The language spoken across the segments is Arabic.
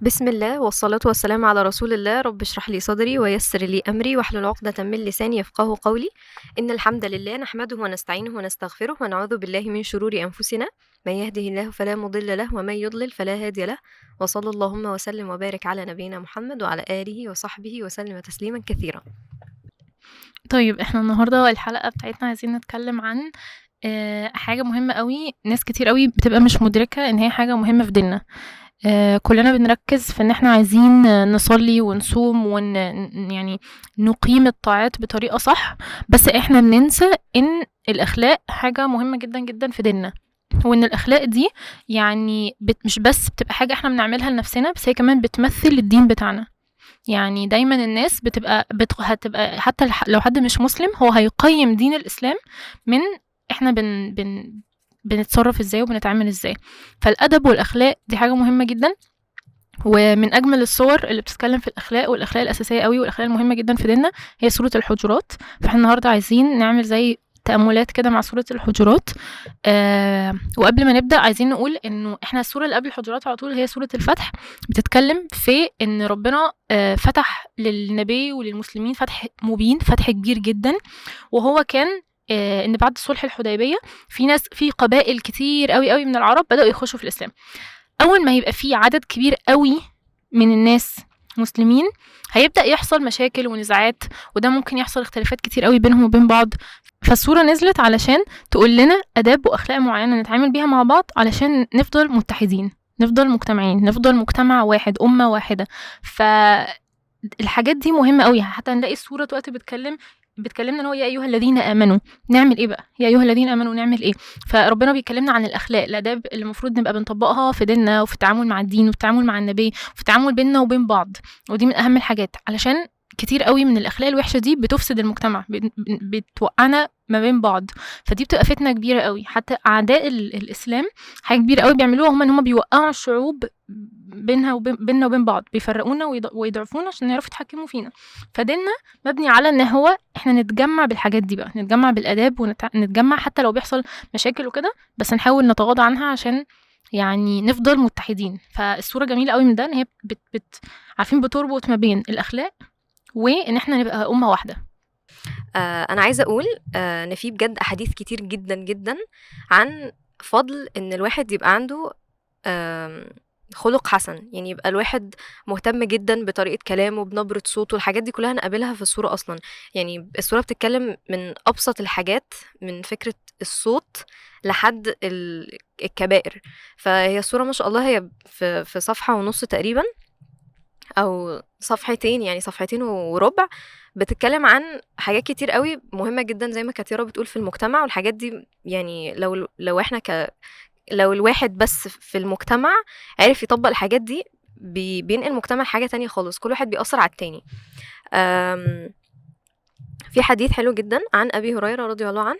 بسم الله والصلاة والسلام على رسول الله. رب اشرح لي صدري ويسر لي أمري واحلل عقدة من لساني يفقه قولي. إن الحمد لله نحمده ونستعينه ونستغفره ونعوذ بالله من شرور أنفسنا. من يهده الله فلا مضل له ومن يضلل فلا هادي له. وصلى اللهم وسلم وبارك على نبينا محمد وعلى آله وصحبه وسلم تسليما كثيرا. طيب إحنا النهارده الحلقة بتاعتنا عايزين نتكلم عن حاجة مهمة أوي، ناس كتير أوي بتبقى مش مدركة إن هي حاجة مهمة في ديننا. كلنا بنركز في إن إحنا عايزين نصلي ونصوم يعني نقيم الطاعات بطريقة صح، بس إحنا بننسى إن الأخلاق حاجة مهمة جدًا، جدًا في ديننا، وإن الأخلاق دي يعني مش بس بتبقى حاجة إحنا بنعملها لنفسنا، بس هي كمان بتمثل الدين بتاعنا. يعني دايمًا الناس بتبقى هتبقى حتى لو حد مش مسلم هو هيقيّم دين الإسلام من إحنا بنتصرّف إزاي وبنتعامل إزاي. فالأدب والأخلاق دي حاجة مهمة جدًا، ومن أجمل الصور اللي بتتكلم في الأخلاق والأخلاق الأساسية أوي والأخلاق المهمة جدًا في ديننا هي سورة الحجرات. فإحنا النهارده عايزين نعمل زي تأملات كده مع سورة الحجرات. وقبل ما نبدأ عايزين نقول إنه إحنا السورة اللي قبل الحجرات على طول هي سورة الفتح، بتتكلم في إن ربنا فتح للنبي وللمسلمين فتح مبين، فتح كبير جدًا، وهو كان إن بعد صلح الحديبية في قبائل كتير أوي، أوي من العرب بدأوا يخشوا في الإسلام. أول ما يبقى في عدد كبير أوي من الناس مسلمين هيبدأ يحصل مشاكل ونزاعات، وده ممكن يحصل اختلافات كتير أوي بينهم وبين بعض. فالسورة نزلت علشان تقول لنا آداب وأخلاق معينة نتعامل بيها مع بعض علشان نفضل متحدين، نفضل مجتمعين، نفضل مجتمع واحد، أمة واحدة. فالحاجات دي مهمة أوي، حتى نلاقي السورة دلوقتي بتكلمنا ان هو يا ايها الذين امنوا نعمل ايه بقى، يا ايها الذين امنوا نعمل ايه. فربنا بيكلمنا عن الاخلاق، الاداب اللي المفروض نبقى بنطبقها في ديننا وفي التعامل مع الدين وفي التعامل مع النبي وفي التعامل بيننا وبين بعض. ودي من اهم الحاجات، علشان كتير قوي من الاخلاق الوحشه دي بتفسد المجتمع، بتوقعنا ما بين بعض. فدي بتبقى فتنه كبيره قوي. حتى اعداء الاسلام حاجه كبيره قوي بيعملوها هم ان هم بيوقعوا الشعوب بيننا وبين بعض، بيفرقونا ويضعفونا عشان يعرفوا يتحكموا فينا. فديننا مبني على ان هو احنا نتجمع بالحاجات دي بقى، نتجمع بالاداب ونتجمع حتى لو بيحصل مشاكل وكده، بس نحاول نتغاضى عنها عشان يعني نفضل متحدين. فالصورة جميلة قوي من ده ان هي عارفين بتربط ما بين الاخلاق وان احنا نبقى امة واحدة. أنا عايزة أقول إن في بجد أحاديث كتير جدًا، جدًا عن فضل إن الواحد يبقى عنده خُلُق حسن، يعني يبقى الواحد مهتم جدًا بطريقة كلامه، بنبرة صوته، الحاجات دي كلّها هنقابلها في السورة أصلًا. يعني السورة بتتكلّم من أبسط الحاجات، من فكرة الصوت لحد الكبائر. فهي السورة ما شاء الله هي في صفحة ونُص تقريبًا، أو صفحتين، يعني صفحتين وربع، بتتكلم عن حاجات كتير قوي مهمة جدا زي ما كانت يارا بتقول في المجتمع. والحاجات دي يعني لو احنا لو الواحد بس في المجتمع عرف يطبق الحاجات دي بينقل المجتمع حاجة تانية خالص، كل واحد بيأثر على التاني. في حديث حلو جدا عن أبي هريرة رضي الله عنه.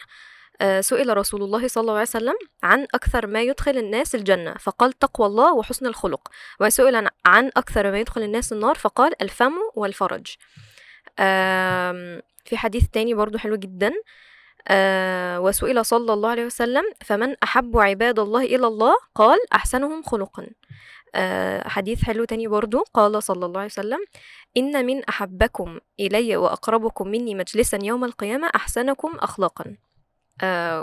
سئل رسول الله صلى الله عليه وسلم عن أكثر ما يدخل الناس الجنة، فقال تقوى الله وحسن الخلق. وسئل عن أكثر ما يدخل الناس النار، فقال الفم والفرج. في حديث تاني برضو حلو جدا. وسئل صلى الله عليه وسلم فمن أحب عباد الله إلى الله، قال أحسنهم خلقا. حديث حلو تاني برضو، قال صلى الله عليه وسلم إن من أحبكم إلي وأقربكم مني مجلسا يوم القيامة أحسنكم أخلاقا.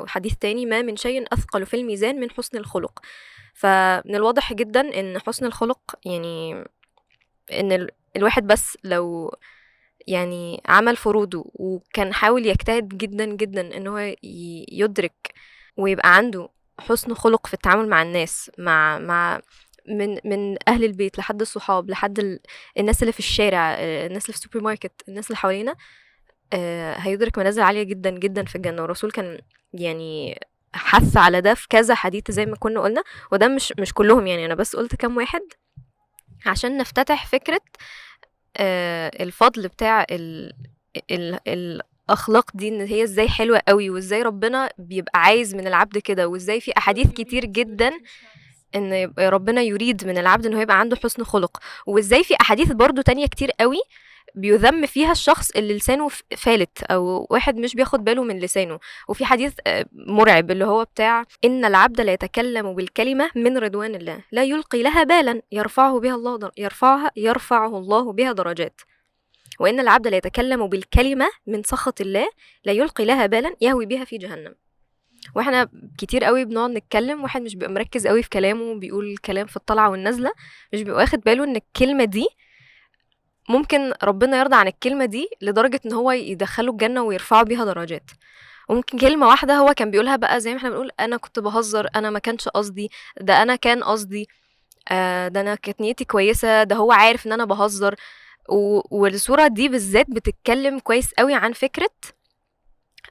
حديث تاني، ما من شيء أثقل في الميزان من حسن الخلق. فمن الواضح جدا إن حسن الخلق يعني إن الواحد بس لو يعني عمل فروضه وكان حاول يجتهد جدا جدا إن هو يدرك ويبقى عنده حسن خلق في التعامل مع الناس، مع من أهل البيت لحد الصحاب لحد الناس اللي في الشارع، الناس اللي في السوبر ماركت، الناس اللي حوالينا، هيدرك منازل عالية جدا جدا في الجنة. والرسول كان يعني حث على ده في كذا حديث زي ما كنا قلنا، وده مش كلهم، يعني أنا بس قلت كام واحد عشان نفتتح فكرة الفضل بتاع الأخلاق دي، إن هي إزاي حلوة قوي، وإزاي ربنا بيبقى عايز من العبد كده، وإزاي في أحاديث كتير جدا إن يبقى ربنا يريد من العبد إنه يبقى عنده حسن خلق. وإزاي في أحاديث برضو تانية كتير قوي بيذم فيها الشخص اللي لسانه فالت او واحد مش بياخد باله من لسانه. وفي حديث مرعب اللي هو بتاع ان العبد لا يتكلم بالكلمة من رضوان الله لا يلقي لها بالا يرفعه الله بها درجات، وان العبد لا يتكلم بالكلمة من سخط الله لا يلقي لها بالا يهوي بها في جهنم. واحنا كتير قوي بنقعد نتكلم، واحد مش بيبقى مركز قوي في كلامه، بيقول كلام في الطلعة والنازلة، مش بيبقى واخد باله ان الكلمة دي ممكن ربنا يرضى عن الكلمة دي لدرجة ان هو يدخله الجنة ويرفعه بيها درجات. وممكن كلمة واحدة هو كان بيقولها بقى زي ما احنا بنقول انا كنت بهزر، انا ما كانش قصدي، ده انا كان قصدي، ده انا كانت نيتي كويسة، ده هو عارف ان انا بهزر. والصورة دي بالذات بتتكلم كويس قوي عن فكرة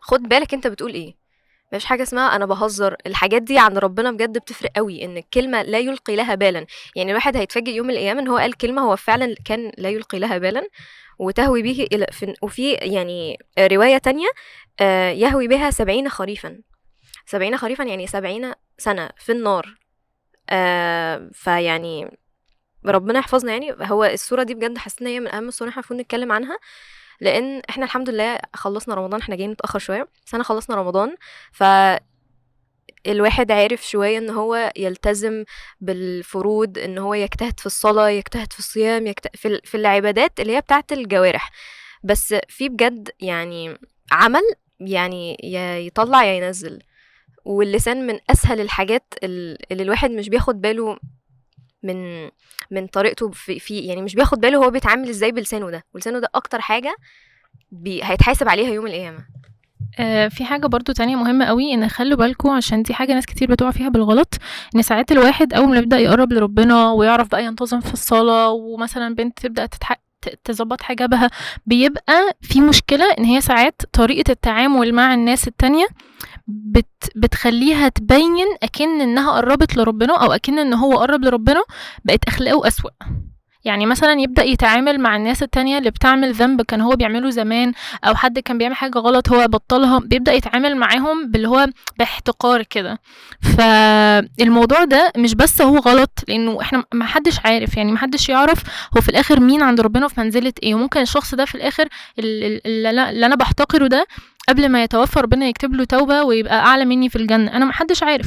خد بالك انت بتقول ايه. مفيش حاجة اسمها انا بهزر، الحاجات دي عند ربنا بجد بتفرق قوي، ان الكلمة لا يلقي لها بالا. يعني الواحد هيتفاجئ يوم القيامة ان هو قال كلمة هو فعلا كان لا يلقي لها بالا وتهوي به الى وفي يعني رواية تانية يهوي بها 70 خريفا. 70 خريفا يعني 70 سنة في النار. فيعني ربنا يحفظنا. يعني هو الصورة دي بجد حسيت ان هي من اهم الصور احنا المفروض نتكلم عنها، لان احنا الحمد لله خلصنا رمضان، احنا جايين متاخر شويه بس انا خلصنا رمضان، فالواحد عارف شويه ان هو يلتزم بالفروض، ان هو يجتهد في الصلاه، يجتهد في الصيام، يجتهد في العبادات اللي هي بتاعه الجوارح. بس في بجد يعني عمل يعني يا يطلع يا ينزل، واللسان من اسهل الحاجات اللي الواحد مش بياخد باله من طريقته في يعني مش بياخد باله هو بيتعامل ازاي بلسانه ده، ولسانه ده اكتر حاجة هيتحاسب عليها يوم القيامة. في حاجة برضو تانية مهمة قوي، ان خلوا بالكم عشان دي حاجة ناس كتير بتقع فيها بالغلط، ان ساعات الواحد اول ما يبدأ يقرب لربنا ويعرف بقى ينتظم في الصلاة، ومثلا بنت تبدأ تظبط حجابها، بيبقى في مشكلة ان هي ساعات طريقة التعامل مع الناس التانية بتخليها تبين اكن انها قربت لربنا، او اكن ان هو قرب لربنا، بقت اخلاقه اسوأ. يعني مثلا يبدأ يتعامل مع الناس التانية اللي بتعمل ذنب كان هو بيعمله زمان، او حد كان بيعمل حاجة غلط هو بطلها، بيبدأ يتعامل معاهم باللي هو باحتقار كده. فالموضوع ده مش بس هو غلط، لانه احنا ما حدش عارف، يعني ما حدش يعرف هو في الاخر مين عند ربنا في منزلة ايه، وممكن الشخص ده في الاخر اللي انا بحتقره ده قبل ما يتوفى ربنا يكتب له توبة ويبقى اعلى مني في الجنة، انا ما حدش عارف.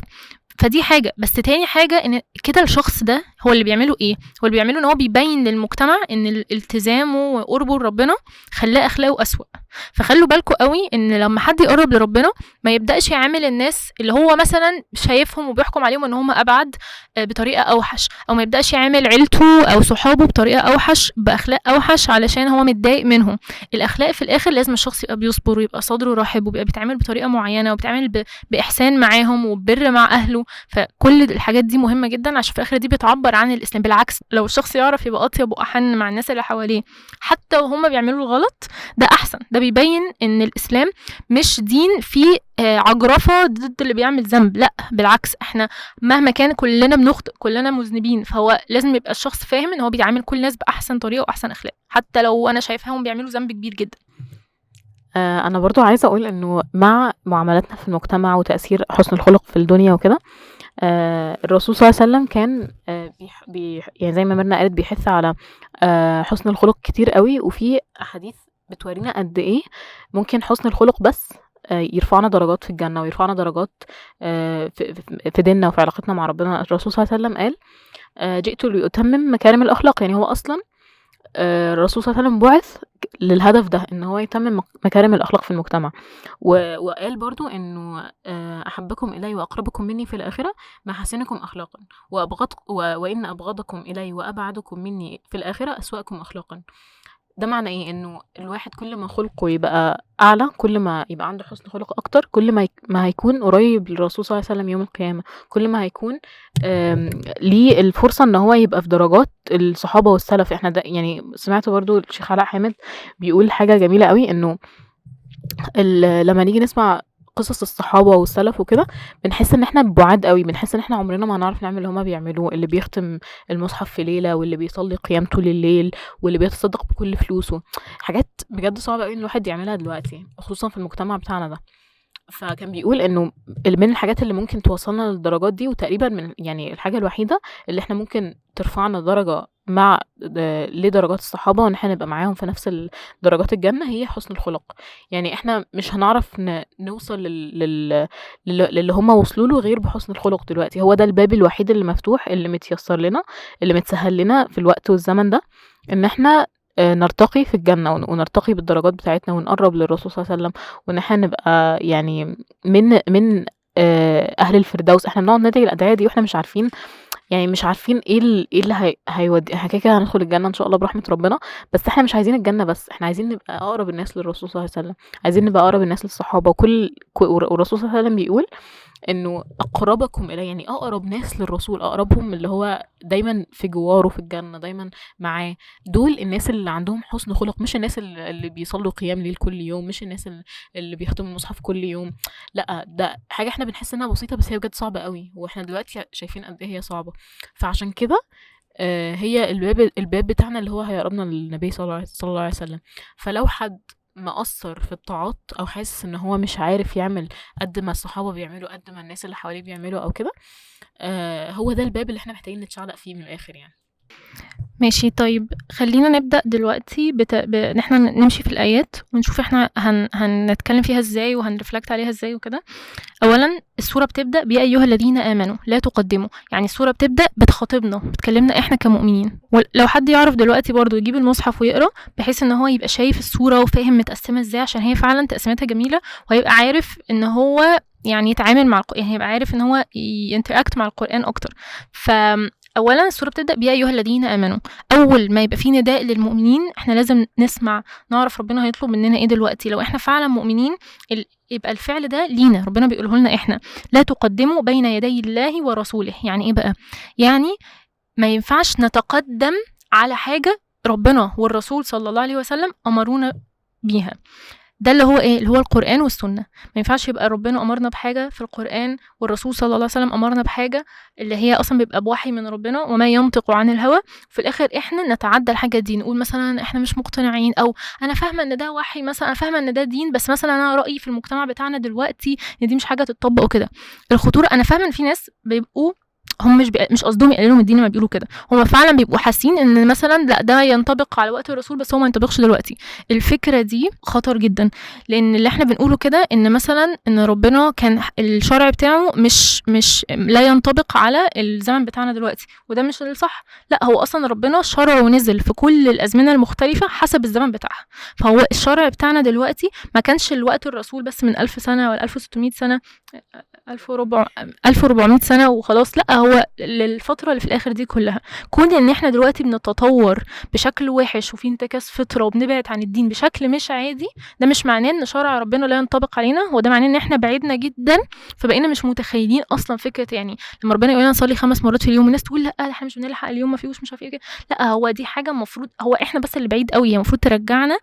فدي حاجة. بس تاني حاجة ان كده الشخص ده هو اللي بيعمله ايه، هو اللي بيعمله ان هو بيبين للمجتمع ان التزامه وقربه لربنا خلاه اخلاقه اسوأ. فخلوا بالكم قوي ان لما حد يقرب لربنا ما يبداش يعامل الناس اللي هو مثلا شايفهم وبيحكم عليهم ان هم ابعد بطريقه اوحش، او ما يبداش يعامل عيلته او صحابه بطريقه اوحش باخلاق اوحش علشان هو متضايق منهم. الاخلاق في الاخر لازم الشخص يبقى بيصبر ويبقى صدره رحب وبيبقى بيتعامل بطريقه معينه وبيتعامل باحسان معاهم وبر مع اهله. فكل الحاجات دي مهمه جدا، عشان في الاخر دي بتعبر عن الاسلام. بالعكس لو الشخص يعرف يبقى اطيب واحن مع الناس اللي حواليه حتى وهم بيعملوا الغلط، ده احسن. ده بيبين ان الاسلام مش دين فيه عجرفه ضد اللي بيعمل ذنب، لا بالعكس، احنا مهما كان كلنا بنخطئ، كلنا مذنبين، فهو لازم يبقى الشخص فاهم ان هو بيعامل كل الناس باحسن طريقه واحسن اخلاق، حتى لو انا شايفاهم بيعملوا ذنب كبير جدا. انا برضو عايزه اقول انه مع معاملاتنا في المجتمع وتاثير حسن الخلق في الدنيا وكده، الرسول صلى الله عليه وسلم كان يعني زي ما مرنا قالت بيحث على حسن الخلق كتير قوي، وفي احاديث بتورينا قد ايه ممكن حسن الخلق بس يرفعنا درجات في الجنه ويرفعنا درجات في ديننا وفي علاقتنا مع ربنا. الرسول صلى الله عليه وسلم قال جئت لأتمم مكارم الاخلاق، يعني هو اصلا الرسول صلى الله عليه وسلم بعث للهدف ده، ان هو يتمم مكارم الاخلاق في المجتمع. وقال برضو انه احبكم الي واقربكم مني في الاخره محاسنكم اخلاقا، وان ابغضكم الي وابعدكم مني في الاخره اسواكم اخلاقا. ده معنى ايه؟ انه الواحد كل ما خلقه يبقى اعلى، كل ما يبقى عنده حسن خلق اكتر، كل ما هيكون قريب للرسول صلى الله عليه وسلم يوم القيامه، كل ما هيكون ليه الفرصه ان هو يبقى في درجات الصحابه والسلف. احنا ده يعني سمعت برضو الشيخ علاء حامد بيقول حاجه جميله قوي، انه لما نيجي نسمع قصص الصحابه والسلف وكده بنحس ان احنا بعاد قوي، بنحس ان احنا عمرنا ما هنعرف نعمل اللي هما بيعملوه، اللي بيختم المصحف في ليله، واللي بيصلي قيام طول الليل، واللي بيتصدق بكل فلوسه. حاجات بجد صعبه قوي ان الواحد يعملها دلوقتي خصوصا في المجتمع بتاعنا ده. فكان بيقول انه من الحاجات اللي ممكن توصلنا للدرجات دي، وتقريبا من يعني الحاجه الوحيده اللي احنا ممكن ترفعنا درجه مع لدرجات الصحابة وان احنا نبقى معاهم في نفس درجات الجنة هي حسن الخلق. يعني احنا مش هنعرف نوصل للي هم وصلوا له غير بحسن الخلق. دلوقتي هو ده الباب الوحيد اللي مفتوح، اللي متيسر لنا، اللي متسهل لنا في الوقت والزمن ده، ان احنا نرتقي في الجنة ونرتقي بالدرجات بتاعتنا ونقرب للرسول صلى الله عليه وسلم، وان احنا نبقى يعني من اهل الفردوس. احنا بنقعد ندعي الادعية دي واحنا مش عارفين، يعني مش عارفين ايه اللي هيودي. احنا كده هندخل الجنة ان شاء الله برحمة ربنا، بس احنا مش عايزين الجنة بس، احنا عايزين نبقى اقرب الناس للرسول صلى الله عليه وسلم، عايزين نبقى اقرب الناس للصحابة. والرسول صلى الله عليه وسلم بيقول انه اقربكم الي، يعني اقرب ناس للرسول، اقربهم اللي هو دايما في جواره في الجنة، دايما معاه، دول الناس اللي عندهم حسن خلق، مش الناس اللي بيصلوا قيام ليل كل يوم، مش الناس اللي بيختموا المصحف كل يوم. لا، ده حاجة احنا بنحس انها بسيطة بس هي بجد صعبة قوي، واحنا دلوقتي شايفين قد ايه هي صعبة. فعشان كده هي الباب بتاعنا اللي هو هيقربنا للنبي صلى الله عليه وسلم. فلو حد مقصر في الطاعات او حاسس ان هو مش عارف يعمل قد ما الصحابة بيعملوا، قد ما الناس اللي حواليه بيعملوا او كده، هو ده الباب اللي احنا محتاجين نتشعلق فيه من الاخر يعني. ماشي. طيب خلينا نبدأ دلوقتي ان احنا نمشي في الآيات ونشوف احنا هنتكلم فيها ازاي وهنرفلكت عليها ازاي وكده. اولا السورة بتبدأ بيا ايها الذين امنوا لا تقدموا، يعني السورة بتبدأ بتخاطبنا، بتكلمنا احنا كمؤمنين. ولو حد يعرف دلوقتي برضو يجيب المصحف ويقرأ بحيث ان هو يبقى شايف السورة وفاهم متقسمة ازاي، عشان هي فعلا تقسيمتها جميلة، وهيبقى عارف ان هو يعني يتعامل مع يعني هيبقى عارف ان هو ينتراكت مع القرآن اكتر. اولا السوره بتبدا بيا ايها الذين امنوا. اول ما يبقى في نداء للمؤمنين احنا لازم نسمع، نعرف ربنا هيطلب مننا ايه دلوقتي. لو احنا فعلا مؤمنين يبقى الفعل ده لينا، ربنا بيقوله لنا احنا، لا تقدموا بين يدي الله ورسوله. يعني ايه بقى؟ يعني ما ينفعش نتقدم على حاجه ربنا والرسول صلى الله عليه وسلم امرونا بيها. ده اللي هو ايه؟ اللي هو القرآن والسنة. ما ينفعش يبقى ربنا امرنا بحاجة في القرآن والرسول صلى الله عليه وسلم امرنا بحاجة اللي هي اصلا بيبقى بوحي من ربنا، وما ينطق عن الهوى، في الاخر احنا نتعدى الحاجة دي، نقول مثلا احنا مش مقتنعين، او انا فاهمة ان ده وحي مثلا، انا فاهمة ان ده دين، بس مثلا انا رأيي في المجتمع بتاعنا دلوقتي ان دي مش حاجة تتطبق وكده. الخطورة انا فاهمة ان في ناس بيبقوا هم مش قصدهم يقللوا من الدين ما بيقولوا كده، هم فعلا بيبقوا حاسين ان مثلا لا ده ينطبق على وقت الرسول بس هو ما ينطبقش دلوقتي. الفكره دي خطر جدا، لان اللي احنا بنقوله كده ان مثلا ان ربنا كان الشرع بتاعه مش لا ينطبق على الزمن بتاعنا دلوقتي، وده مش الصح. لا، هو اصلا ربنا شرع ونزل في كل الازمنه المختلفه حسب الزمن بتاعها. فهو الشرع بتاعنا دلوقتي ما كانش الوقت الرسول بس من 1000 سنه ولا 1600 سنه 1400 سنة وخلاص. لا، هو للفترة اللي في الآخر دي كلها. كون ان احنا دلوقتي بنتطور بشكل وحش وفي انتكاس فطرة وبنبعد عن الدين بشكل مش عادي، ده مش معناه ان شرع ربنا لا ينطبق علينا، وده معناه ان احنا بعيدنا جدا، فبقينا مش متخيلين اصلا فكرة. يعني لما ربنا يقول لنا نصلي 5 مرات في اليوم، الناس تقول لا احنا مش بنلحق اليوم، ما فيهوش مش عارف ايه. لا، هو دي حاجة المفروض، هو احنا بس اللي بعيد قوي، هي المفروض ترجعنا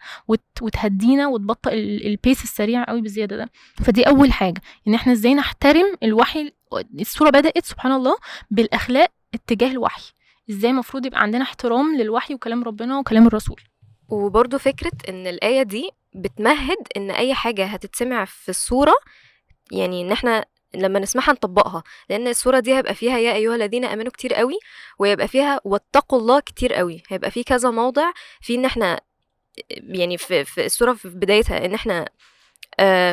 وتهدينا وتبطئ البيس السريع قوي بالزيادة ده. فدي اول حاجة، ان احنا ازاي نحترم الوحي. السورة بدأت سبحان الله بالأخلاق اتجاه الوحي، ازاي مفروض يبقى عندنا احترام للوحي وكلام ربنا وكلام الرسول. وبرضو فكرة ان الآية دي بتمهد ان اي حاجة هتتسمع في السورة، يعني ان احنا لما نسمعها نطبقها، لان السورة دي هيبقى فيها يا ايها الذين امنوا كتير قوي، ويبقى فيها واتقوا الله كتير قوي، هيبقى في كذا موضع في ان احنا يعني في السورة في بدايتها ان احنا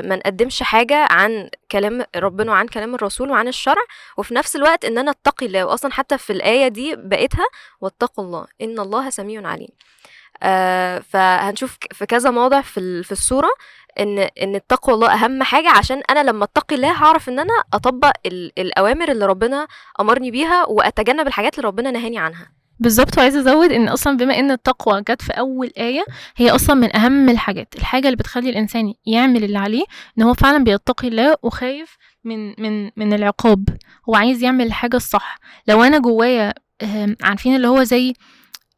ما نقدمش حاجة عن كلام ربنا وعن كلام الرسول وعن الشرع، وفي نفس الوقت ان انا اتقي الله. واصلا حتى في الآية دي بقيتها واتقوا الله ان الله سميع عليم. فهنشوف في كذا موضع في السورة ان التقوى الله اهم حاجة، عشان انا لما اتقي الله هعرف ان انا اطبق الاوامر اللي ربنا امرني بيها واتجنب الحاجات اللي ربنا نهاني عنها. بالظبط. وعايزه ازود ان اصلا بما ان التقوى جت في اول ايه، هي اصلا من اهم الحاجه اللي بتخلي الانسان يعمل اللي عليه، ان هو فعلا بيتقي الله وخايف من العقاب، هو عايز يعمل الحاجه الصح. لو انا جوايا عارفين اللي هو زي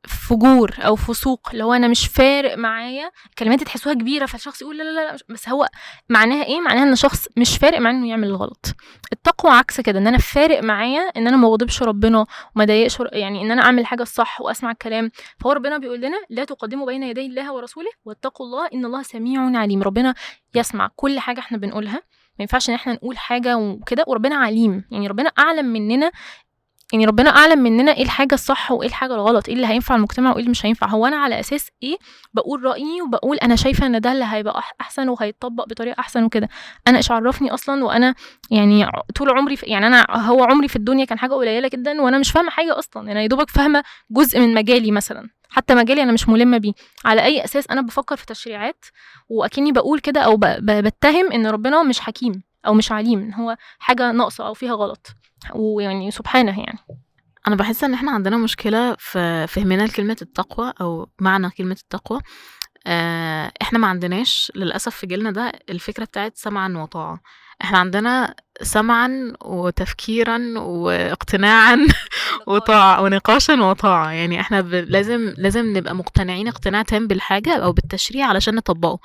فجور او فسوق، اللي هو انا مش فارق معايا، كلمات تحسوها كبيره فالشخص يقول لا لا لا، بس هو معناها ايه؟ معناها ان شخص مش فارق معاه انه يعمل الغلط. التقوى عكس كده، ان انا فارق معايا ان انا ما اغضبش ربنا وما ضايقش، يعني ان انا اعمل الحاجه الصح واسمع الكلام. فهو ربنا بيقول لنا لا تقدموا بين يدي الله ورسوله واتقوا الله ان الله سميع عليم. ربنا يسمع كل حاجه احنا بنقولها، ما ينفعش ان احنا نقول حاجه وكده، وربنا عليم، يعني ربنا اعلم مننا يعني ربنا اعلم مننا ايه الحاجه الصح وايه الحاجه الغلط، ايه اللي هينفع المجتمع وايه اللي مش هينفع. هو انا على اساس ايه بقول رايي وبقول انا شايفه ان ده اللي هيبقى احسن وهيتطبق بطريقه احسن وكده؟ انا ايش عرفني اصلا؟ وانا يعني طول عمري يعني انا هو عمري في الدنيا كان حاجه قليله جدا وانا مش فاهمه حاجه اصلا. انا يا دوبك فاهمه جزء من مجالي مثلا، حتى مجالي انا مش ملمه بيه. على اي اساس انا بفكر في تشريعات واكني بقول كده او بتهم ان ربنا مش حكيم او مش عليم، ان هو حاجه ناقصه او فيها غلط، ويعني سبحانه يعني. انا بحس ان احنا عندنا مشكله في فهمنا لكلمه التقوى او معنى كلمه التقوى. احنا ما عندناش للاسف في جيلنا ده الفكره بتاعت سمعا وطاعه. احنا عندنا سمعا وتفكيرا واقتناعا وطاعة ونقاشا وطاعة. يعني احنا لازم نبقى مقتنعين اقتناع تام بالحاجة او بالتشريع علشان نطبقه،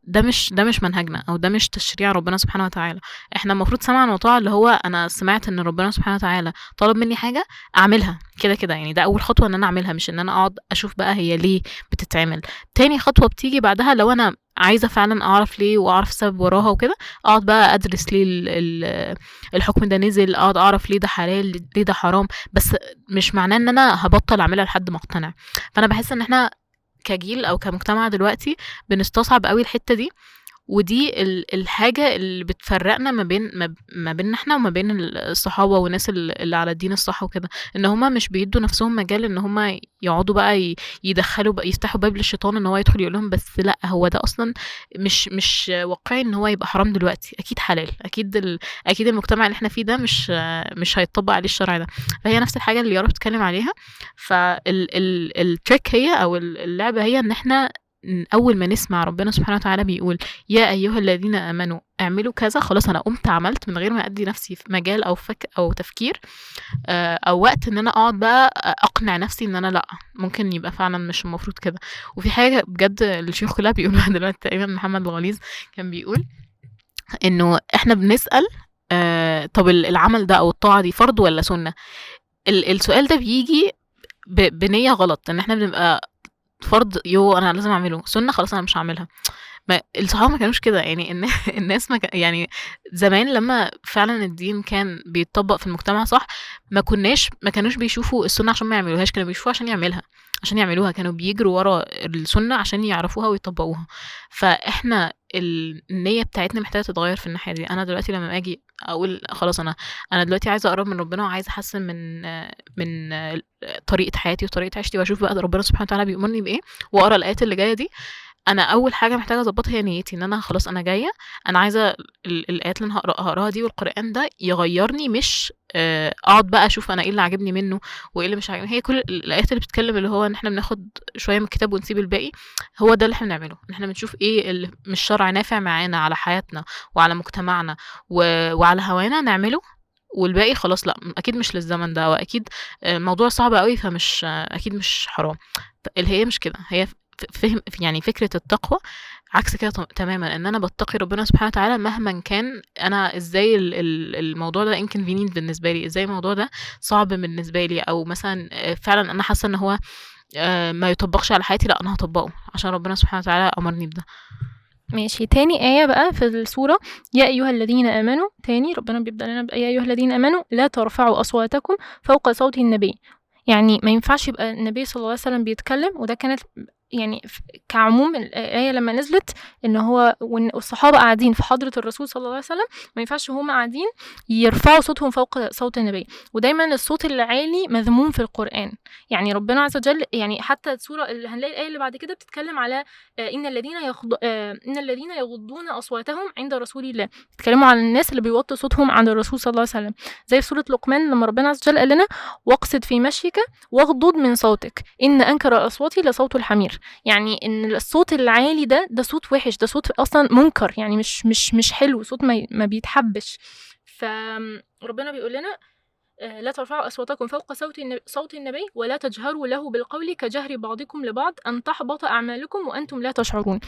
ده مش منهجنا او ده مش تشريع ربنا سبحانه وتعالى. احنا المفروض سمعا وطاعة اللي هو انا سمعت ان ربنا سبحانه وتعالى طلب مني حاجة اعملها كده كده. يعني ده اول خطوة ان انا اعملها، مش ان انا اقعد اشوف بقى هي ليه بتتعمل. تاني خطوة بتيجي بعدها لو انا عايزة فعلا اعرف ليه واعرف السبب وراها وكده، اقعد بقى ادرس ليه الحكم ده نزل، اقعد اعرف ليه ده حلال ليه ده حرام. بس مش معناه ان انا هبطل اعملها لحد ما اقتنع. فانا بحس ان احنا كجيل او كمجتمع دلوقتي بنستصعب قوي الحتة دي، ودي الحاجة اللي بتفرقنا ما بين احنا وما بين الصحابة والناس اللي على الدين الصح وكده، ان هما مش بيدوا نفسهم مجال ان هما يقعدوا بقى يدخلوا بقى يفتحوا باب للشيطان ان هو يدخل يقول لهم بس لا هو ده اصلا مش واقعي ان هو يبقى حرام دلوقتي، اكيد حلال، اكيد المجتمع اللي احنا فيه ده مش هيتطبق عليه الشرع ده. فهي نفس الحاجة اللي يارا بتتكلم عليها. فالتريك هي او اللعبة هي ان احنا اول ما نسمع ربنا سبحانه وتعالى بيقول يا ايها الذين امنوا اعملوا كذا، خلاص انا قمت عملت من غير ما ادي نفسي في مجال او تفكير او وقت ان انا اقعد بقى اقنع نفسي ان انا لا ممكن يبقى فعلا مش المفروض كده. وفي حاجه بجد الشيخ كلها بيقولها دلوقتي تقريبا محمد الغليظ كان بيقول انه احنا بنسال طب العمل ده او الطاعه دي فرض ولا سنه. السؤال ده بيجي بنيه غلط، ان احنا بنبقى فرض انا لازم اعمله، سنه خلاص انا مش هعملها. ما الصحابه ما كانوش كده. يعني الناس يعني زمان لما فعلا الدين كان بيتطبق في المجتمع صح، ما كانوش بيشوفوا السنه عشان ما يعملوهاش، كانوا بيشوفوها عشان يعملوها، كانوا بيجروا ورا السنه عشان يعرفوها ويطبقوها. فاحنا النيه بتاعتنا محتاجه تتغير في الناحيه دي. انا دلوقتي لما اجي اقول خلاص انا دلوقتي عايزه اقرب من ربنا وعايزه احسن من طريقه حياتي وطريقه عيشتي، واشوف بقى ربنا سبحانه وتعالى بيأمرني بايه، واقرا الايات اللي جايه دي. انا اول حاجه محتاجه اظبطها هي نيتي، ان انا خلاص انا جايه انا عايزه الايات اللي انا هقراها دي والقران ده يغيرني، مش اقعد بقى اشوف انا ايه اللي عاجبني منه وايه اللي مش عاجبني. هي كل الايات اللي بتتكلم اللي هو ان احنا بناخد شويه من الكتاب ونسيب الباقي، هو ده اللي احنا بنعمله. ان احنا بنشوف ايه اللي مش شرع نافع معانا على حياتنا وعلى مجتمعنا وعلى هوانا نعمله، والباقي خلاص لا اكيد مش للزمن ده، واكيد موضوع صعب قوي فمش اكيد مش حرام. اللي هي مش كده، هي فهم يعني فكرة التقوى عكس كده تماما، ان انا بتقي ربنا سبحانه وتعالى مهما كان انا ازاي الموضوع ده inconvenient بالنسبة لي، ازاي الموضوع ده صعب بالنسبة لي، او مثلا فعلا انا حاسة ان هو ما يطبقش على حياتي، لا انا هطبقه عشان ربنا سبحانه وتعالى امرني بده. ماشي. تاني آية بقى في السورة يا أيها الذين آمنوا، تاني ربنا بيبدأ لنا يا أيها الذين آمنوا لا ترفعوا أصواتكم فوق صوت النبي. يعني ما ينفعش يبقى النبي صلى الله عليه وسلم بيتكلم، وده كانت يعني كعموم الآية لما نزلت ان هو والصحابة قاعدين في حضرة الرسول صلى الله عليه وسلم، ما ينفعش هم قاعدين يرفعوا صوتهم فوق صوت النبي. ودايما الصوت العالي مذموم في القرآن. يعني ربنا عز وجل يعني حتى السورة اللي هنلاقي الآية اللي بعد كده بتتكلم على إن الذين يغضون أصواتهم عند رسول الله، بيتكلموا عن الناس اللي بيوطوا صوتهم عند الرسول صلى الله عليه وسلم. زي في سورة لقمان لما ربنا عز وجل قال لنا واقصد في مشيك واغضض من صوتك إن أنكر الأصوات لصوت الحمير. يعني ان الصوت العالي ده صوت وحش، ده صوت اصلا منكر، يعني مش حلو، صوت ما بيتحبش. فربنا بيقول لنا لا ترفعوا اصواتكم فوق صوت النبي ولا تجهروا له بالقول كجهر بعضكم لبعض ان تحبط اعمالكم وانتم لا تشعرون.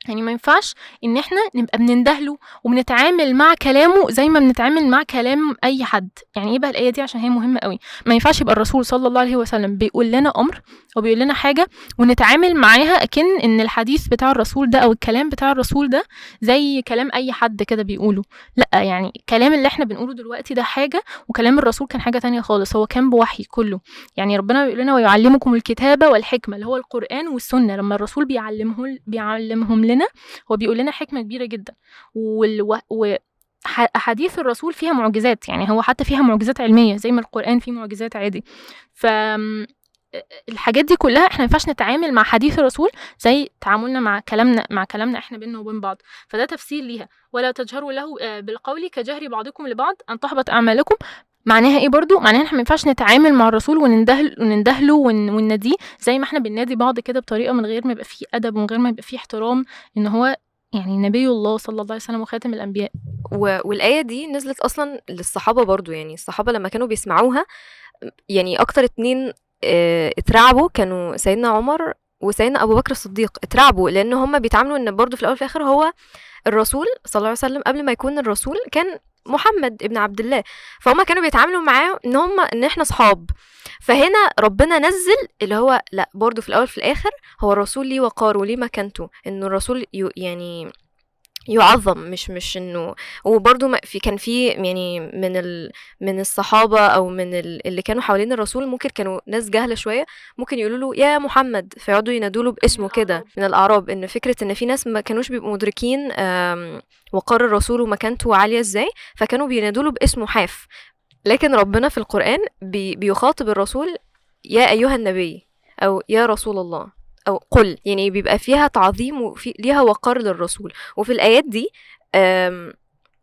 يعني ما ينفعش ان احنا نبقى بنندهله وبنتعامل مع كلامه زي ما بنتعامل مع كلام اي حد. يعني ايه بقى الايه دي؟ عشان هي مهمه قوي. ما ينفعش يبقى الرسول صلى الله عليه وسلم بيقول لنا امر او بيقول لنا حاجه ونتعامل معاها اكن ان الحديث بتاع الرسول ده او الكلام بتاع الرسول ده زي كلام اي حد كده بيقوله. لا، يعني الكلام اللي احنا بنقوله دلوقتي ده حاجه، وكلام الرسول كان حاجه تانية خالص. هو كان بوحي كله. يعني ربنا بيقول لنا ويعلمكم الكتاب والحكمه، اللي هو القران والسنه. لما الرسول بيعلمهم لنا، هو بيقول لنا حكمة كبيرة جدا. أحاديث الرسول فيها معجزات، يعني هو حتى فيها معجزات علمية زي ما القرآن فيه معجزات عادي. ف الحاجات دي كلها احنا ما ينفعش نتعامل مع حديث الرسول زي تعاملنا مع كلامنا احنا بيننا وبين بعض. فده تفسير ليها. ولا تجهروا له بالقول كجهر بعضكم لبعض ان تحبط اعمالكم. معناها ايه برضو؟ معناها احنا ما ينفعش نتعامل مع الرسول ونندهله ونناديه زي ما احنا بننادي بعض كده بطريقه من غير ما يبقى فيه ادب ومن غير ما يبقى فيه احترام، ان هو يعني نبي الله صلى الله عليه وسلم وخاتم الانبياء. والآية دي نزلت أصلا للصحابة برضو. يعني الصحابة لما كانوا بيسمعوها، يعني أكتر اتنين اترعبوا كانوا سيدنا عمر وسيدنا أبو بكر الصديق. اترعبوا لأن هم بيتعاملوا إن برضو في الأول وفي الآخر هو الرسول صلى الله عليه وسلم. قبل ما يكون الرسول كان محمد ابن عبد الله، فهم كانوا بيتعاملوا معاه ان احنا صحاب. فهنا ربنا نزل اللي هو لا، برضو في الاول في الاخر هو الرسول ليه وقاره وليه مكانته، انه الرسول يعني يعظم، مش انه. وبرضو كان في يعني من الصحابه او من اللي كانوا حوالين الرسول، ممكن كانوا ناس جهله شويه، ممكن يقولوا له يا محمد، فيقعدوا ينادوا له باسمه كده من الاعراب. ان فكره ان في ناس ما كانوش بيبقوا مدركين وقار الرسول ومكانته عاليه ازاي، فكانوا بينادوا له باسمه حاف. لكن ربنا في القران بيخاطب الرسول يا ايها النبي او يا رسول الله او قل، يعني بيبقى فيها تعظيم وفي ليها وقار للرسول. وفي الايات دي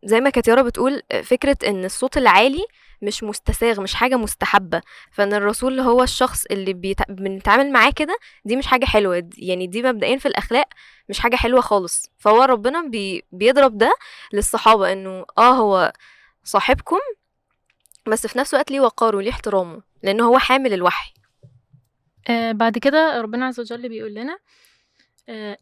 زي ما كانت يارا بتقول، فكره ان الصوت العالي مش مستساغ، مش حاجه مستحبه. فان الرسول هو الشخص اللي بنتعامل معاه كده، دي مش حاجه حلوه. يعني دي مبدئيا في الاخلاق مش حاجه حلوه خالص. فهو ربنا بيضرب ده للصحابه، انه هو صاحبكم بس في نفس الوقت ليه وقاره وليه احترامه، لانه هو حامل الوحي. بعد كده ربنا عز وجل بيقول لنا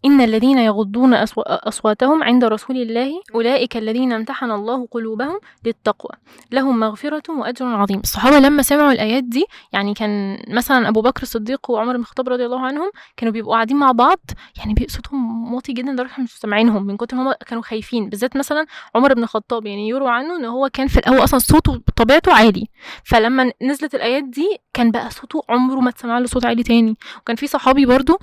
إن الذين يغضون أصواتهم عند رسول الله أولئك الذين امتحن الله قلوبهم للتقوى لهم مغفرة وأجر عظيم. الصحابة لما سمعوا الآيات دي، يعني كان مثلا أبو بكر الصديق وعمر بن الخطاب رضي الله عنهم كانوا بيبقوا قاعدين مع بعض، يعني صوتهم واطي جدا لدرجة مش سامعينهم من كتر هم كانوا خايفين. بالذات مثلا عمر بن الخطاب، يعني يروى عنه إن هو كان هو أصلا صوته بطبيعته عالي، فلما نزلت الآيات دي كان بقى صوته عمره ما تسمع له صوت عالي تاني. وكان في صحابي برضو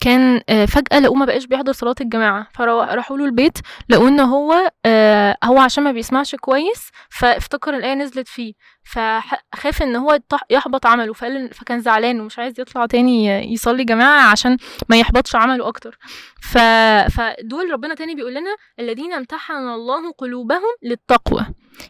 كان فجأة لقوه ما بقاش بيحضر صلاة الجماعة، فراحوا له البيت لقوا ان هو عشان ما بيسمعش كويس، فافتكر الآية نزلت فيه، فخاف ان هو يحبط عمله، فكان زعلان ومش عايز يطلع تاني يصلي جماعة عشان ما يحبطش عمله اكتر. فدول ربنا تاني بيقول لنا الذين امتحن الله قلوبهم للتقوى.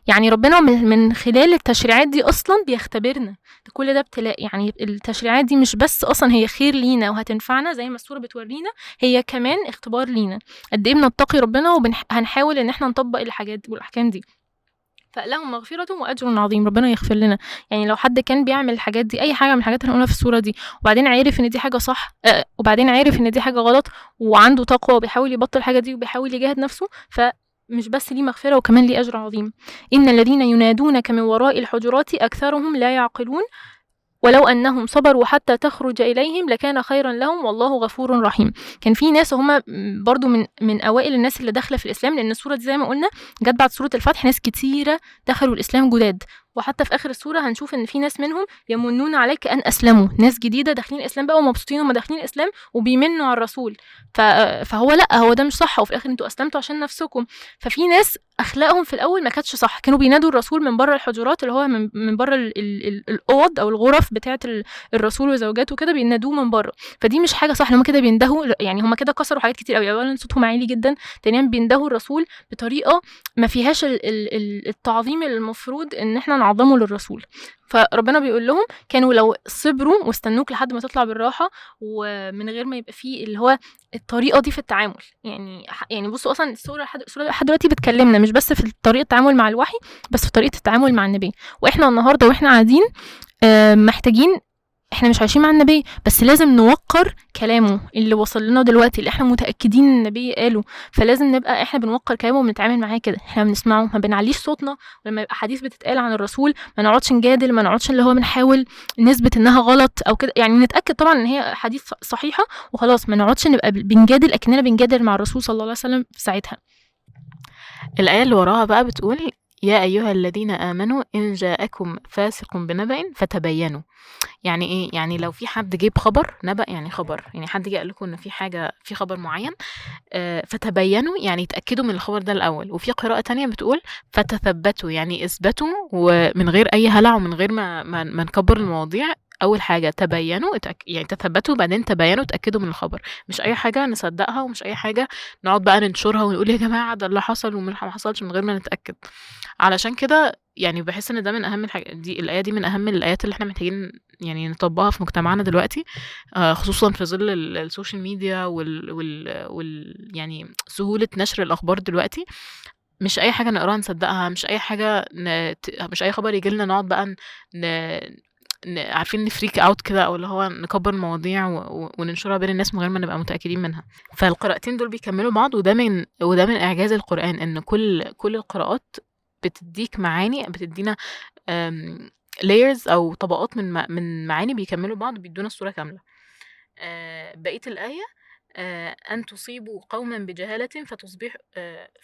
يعني ربنا من خلال التشريعات دي اصلا بيختبرنا. كل ده ابتلاء. يعني التشريعات دي مش بس اصلا هي خير لينا وهتنفعنا زي ما السورة بتورينا، هي كمان اختبار لينا قد ايه بنتقي ربنا وهنحاول ان احنا نطبق الحاجات والاحكام دي. فلهم مغفرة وأجر عظيم. ربنا يغفر لنا. يعني لو حد كان بيعمل الحاجات دي، أي حاجة من الحاجات اللي هنقولها في السورة دي، وبعدين عارف إن دي حاجة صح، وبعدين عارف إن دي حاجة غلط، وعنده تقوى وبيحاول يبطل الحاجة دي وبيحاول يجاهد نفسه، مش بس ليه مغفرة وكمان ليه أجر عظيم. إن الذين ينادونك من وراء الحجرات أكثرهم لا يعقلون ولو أنهم صبروا حتى تخرج إليهم لكان خيرا لهم والله غفور رحيم. كان في ناس هم برضو من أوائل الناس اللي داخلة في الإسلام، لأن السورة دي زي ما قلنا جت بعد سورة الفتح، ناس كتيرة دخلوا الإسلام جداد. وحتى في آخر السورة هنشوف إن في ناس منهم يمنون عليك أن أسلموا، ناس جديدة داخلين الإسلام بقى ومبسوطين وما داخلين الإسلام وبيمنوا على الرسول. فهو لأ، هو ده مش صح، وفي الآخر انتوا أسلمتوا عشان نفسكم. ففي ناس أخلاقهم في الأول ما كانتش صح، كانوا بينادوا الرسول من بره الحجرات، اللي هو من بره الأوض أو الغرف بتاعة الرسول وزوجاته كده، بينادوه من بره. فدي مش حاجة صح. هم كده بيندهوا، يعني هم كده كسروا حاجات كتير قوي. أولا صوتهم عالي جدا، ثانيا بيندهوا الرسول بطريقة ما فيهاش التعظيم المفروض إن احنا نعظمه للرسول. فربنا بيقول لهم كانوا لو صبروا واستنوك لحد ما تطلع بالراحة ومن غير ما يبقى فيه اللي هو الطريقة دي في التعامل. يعني بصوا أصلا السورة لحد دلوقتي بتكلمنا مش بس في طريقة التعامل مع الوحي، بس في طريقة التعامل مع النبي. وإحنا النهاردة وإحنا قاعدين محتاجين احنا مش عايشين مع النبي، بس لازم نوقر كلامه اللي وصل لنا دلوقتي، اللي احنا متاكدين ان النبي قاله، فلازم نبقى احنا بنوقر كلامه وبنتعامل معاه كده، احنا بنسمعه ما بنعليش صوتنا، ولما يبقى حديث بتتقال عن الرسول ما نقعدش نجادل، ما نقعدش اللي هو بنحاول نثبت انها غلط او كده، يعني نتاكد طبعا ان هي حديث صحيحه وخلاص، ما نقعدش نبقى بنجادل اكننا بنجادل مع الرسول صلى الله عليه وسلم في ساعتها. الآية اللي وراها بقى بتقول يا أيها الذين آمنوا إن جاءكم فاسق بنبأ فتبينوا. يعني إيه؟ يعني لو في حد جيب خبر، نبأ يعني خبر، يعني حد جه قال لكم إن في حاجة، في خبر معين، فتبينوا يعني تأكدوا من الخبر ده الأول. وفي قراءة تانية بتقول فتثبتوا يعني اثبتوا، ومن غير أي هلع ومن غير ما نكبر المواضيع. أول حاجة تبينوا يعني تثبتوا، بعدين تبينوا تأكدوا من الخبر. مش أي حاجة نصدقها، ومش أي حاجة نقعد بقى ننشرها ونقول يا جماعة ده اللي حصل وما حصلش من غير ما نتأكد. علشان كده يعني بحس ان ده من اهم الحاجات دي، الآية دي من اهم الآيات اللي احنا محتاجين يعني نطبقها في مجتمعنا دلوقتي، خصوصا في ظل السوشيال ميديا يعني سهولة نشر الأخبار دلوقتي. مش أي حاجة نقراها نصدقها، مش أي حاجة مش أي خبر يجي لنا نقعد بقى عارفين نفريك اوت كده، او اللي هو نكبر المواضيع وننشرها بين الناس من غير ما نبقى متأكدين منها. فالقراءتين دول بيكملوا بعض، وده من إعجاز القرآن، ان كل القراءات بتديك معاني، بتدينا layers او طبقات من معاني بيكملوا بعض وبيدونا الصورة كاملة. بقية الآية أن تصيبوا قوما بجهالة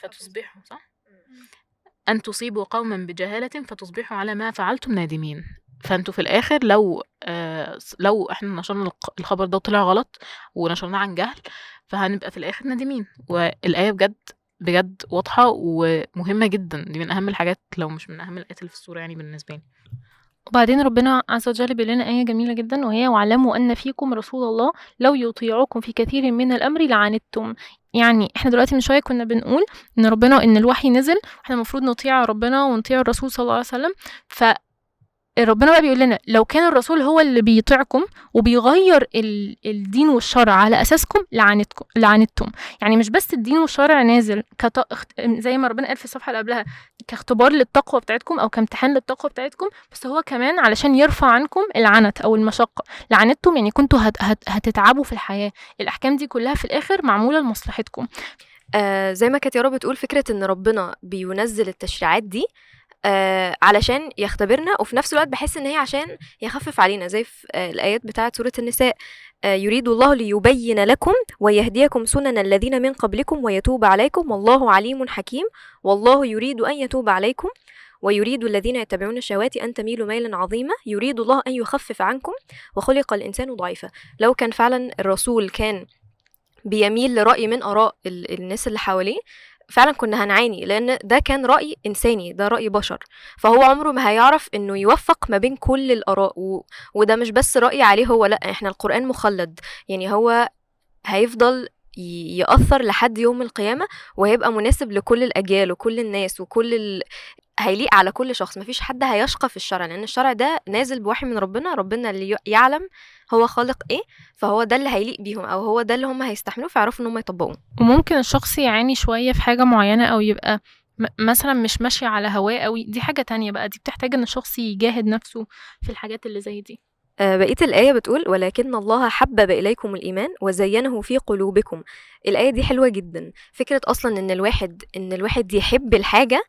فتصبحوا صح؟ أن تصيبوا قوما بجهالة فتصبحوا على ما فعلتم نادمين. فانتوا في الآخر لو احنا نشرنا الخبر ده وطلع غلط ونشرناه عن جهل، فهنبقى في الآخر نادمين. والآية بجد واضحة ومهمة جدا، دي من أهم الحاجات لو مش من أهم الآيات اللي في السورة يعني بالنسبة لي. وبعدين ربنا عز وجل بيقول لنا آية جميلة جدا، وهي واعلموا أن فيكم رسول الله لو يطيعوكم في كثير من الأمر لعنتم. يعني احنا دلوقتي من شوية كنا بنقول ان ربنا ان الوحي نزل واحنا المفروض نطيع ربنا ونطيع الرسول صلى الله عليه وسلم، ربنا بقى بيقول لنا لو كان الرسول هو اللي بيطيعكم وبيغير الدين والشرع على أساسكم لعنتم. يعني مش بس الدين والشرع نازل زي ما ربنا قال في الصفحة اللي قبلها كاختبار للتقوى بتاعتكم أو كامتحان للتقوى بتاعتكم، بس هو كمان علشان يرفع عنكم العنت أو المشقة. لعنتم يعني كنتوا هتتعبوا في الحياة. الأحكام دي كلها في الآخر معمولة لمصلحتكم. زي ما كانت يارا بتقول، فكرة ان ربنا بينزل التشريعات دي علشان يختبرنا، وفي نفس الوقت بحس ان هي عشان يخفف علينا، زي في الآيات بتاعة سورة النساء يريد الله ليبين لكم ويهديكم سنن الذين من قبلكم ويتوب عليكم والله عليم حكيم والله يريد أن يتوب عليكم ويريد الذين يتبعون الشهوات أن تميلوا ميلا عظيما يريد الله أن يخفف عنكم وخلق الإنسان ضعيفا. لو كان فعلا الرسول كان بيميل لرأي من آراء الناس اللي حواليه، فعلا كنا هنعاني، لان ده كان رأي انساني، ده رأي بشر، فهو عمره ما هيعرف انه يوفق ما بين كل الآراء وده مش بس رأي عليه هو، لا، احنا القرآن مخلد، يعني هو هيفضل يأثر لحد يوم القيامة، وهيبقى مناسب لكل الأجيال وكل الناس هيليق على كل شخص. مفيش حد هيشقى في الشرع، لأن الشرع ده نازل بوحي من ربنا اللي يعلم هو خالق ايه، فهو ده اللي هيليق بيهم، او هو ده اللي هم هيستحملوه فيعرفوا ان هم يطبقوه. وممكن الشخص يعاني شوية في حاجة معينة او يبقى مثلا مش ماشي على هواه قوي، دي حاجة تانية بقى، دي بتحتاج ان الشخص يجاهد نفسه في الحاجات اللي زي دي. بقية الآية بتقول ولكن الله حبب إليكم الإيمان وزينه في قلوبكم. الآية دي حلوة جدا، فكرة أصلا إن الواحد يحب الحاجة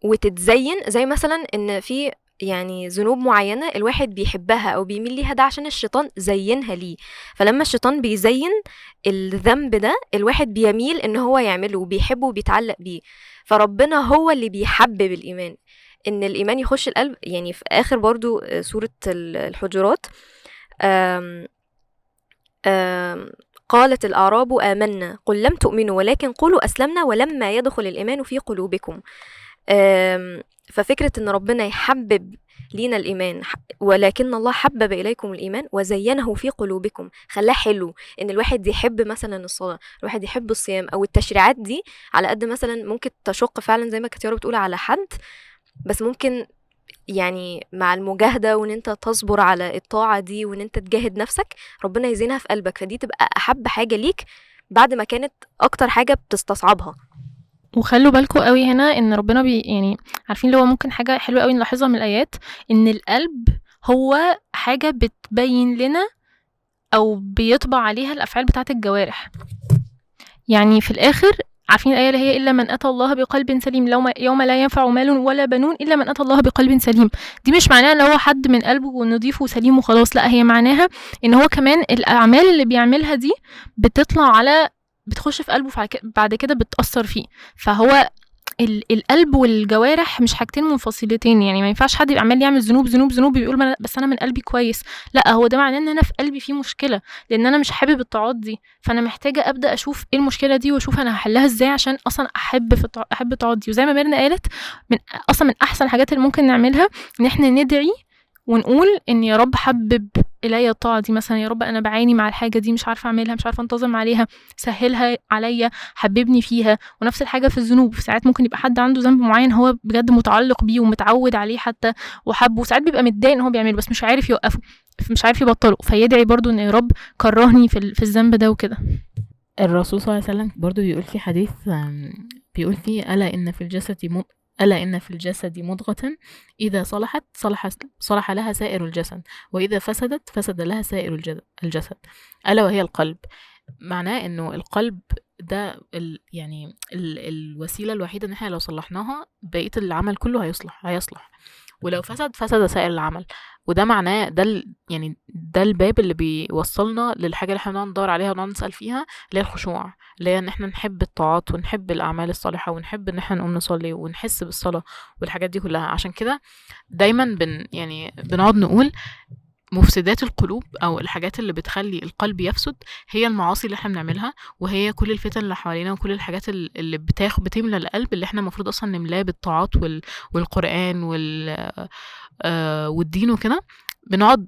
وتتزين، زي مثلا إن في يعني ذنوب معينة الواحد بيحبها أو بيميل ليها، ده عشان الشيطان زينها ليه، فلما الشيطان بيزين الذنب ده الواحد بيميل إن هو يعمله وبيحبه وبيتعلق بيه. فربنا هو اللي بيحبب الإيمان، ان الايمان يخش القلب. يعني في اخر برضو سورة الحجرات قالت الأعراب آمنا قل لم تؤمنوا ولكن قولوا أسلمنا ولما يدخل الإيمان في قلوبكم. ففكرة ان ربنا يحبب لينا الإيمان، ولكن الله حبب إليكم الإيمان وزينه في قلوبكم، خلاه حلو ان الواحد يحب مثلا الصلاة، الواحد يحب الصيام او التشريعات دي، على قد مثلا ممكن تشق فعلا زي ما كانت يارا بتقول على حد، بس ممكن يعني مع المجاهدة وان انت تصبر على الطاعة دي وان انت تجاهد نفسك ربنا يزينها في قلبك، فدي تبقى احب حاجة ليك بعد ما كانت اكتر حاجة بتستصعبها. وخلوا بالكم قوي هنا ان ربنا يعني عارفين اللي هو ممكن حاجة حلوة قوي نلاحظها من الآيات، ان القلب هو حاجة بتبين لنا أو بيطبع عليها الأفعال بتاعة الجوارح. يعني في الآخر عارفين الآية اللي هي إلا من أتى الله بقلب سليم يوم لا ينفع مال ولا بنون إلا من أتى الله بقلب سليم. دي مش معناها إن هو حد من قلبه نضيف وسليم وخلاص، لا، هي معناها إن هو كمان الأعمال اللي بيعملها دي بتخش في قلبه بعد كده بتأثر فيه. فهو القلب والجوارح مش حاجتين منفصلتين. يعني ما ينفعش حد يبقى عمال يعمل ذنوب بيقول بس انا من قلبي كويس، لا، هو ده معناه ان انا في قلبي في مشكله، لان انا مش حابب الطاعات دي، فانا محتاجه ابدا اشوف ايه المشكله دي واشوف انا هحلها ازاي عشان اصلا احب الطاعات دي. وزي ما ميرنا قالت، من احسن الحاجات اللي ممكن نعملها ان احنا ندعي ونقول ان يا رب حبب الي الطاعه دي، مثلا يا رب انا بعاني مع الحاجه دي، مش عارفه اعملها، مش عارفه انتظم عليها، سهلها عليا، حببني فيها. ونفس الحاجه في الذنوب، ساعات ممكن يبقى حد عنده ذنب معين هو بجد متعلق بيه ومتعود عليه حتى وحبه، وساعات بيبقى متضايق ان هو بيعمله بس مش عارف يوقفه، مش عارف يبطله، فيدعي برضو ان يا رب كرهني في الذنب ده وكده. الرسول صلى الله عليه وسلم برضو بيقول في حديث، بيقول فيه ألا إن في الجسد مضغة إذا صلحت صلح لها سائر الجسد، وإذا فسدت فسد لها سائر الجسد، ألا وهي القلب. معناه إنه القلب ده الوسيلة الوحيدة إن احنا لو صلحناها بقية العمل كله هيصلح، ولو فسد سائر العمل. وده معناه ده الباب اللي بيوصلنا للحاجة اللي احنا بنقعد ندور عليها ونقعد نسأل فيها، اللي هي الخشوع، اللي هي ان احنا نحب الطاعات ونحب الأعمال الصالحة ونحب ان احنا نقوم نصلي ونحس بالصلاة والحاجات دي كلها. عشان كده دايما بنقعد نقول مفسدات القلوب او الحاجات اللي بتخلي القلب يفسد هي المعاصي اللي احنا بنعملها، وهي كل الفتن اللي حوالينا وكل الحاجات اللي بتملى القلب، اللي احنا المفروض اصلا نملاه بالطاعات والقرآن والدين وكده. بنقعد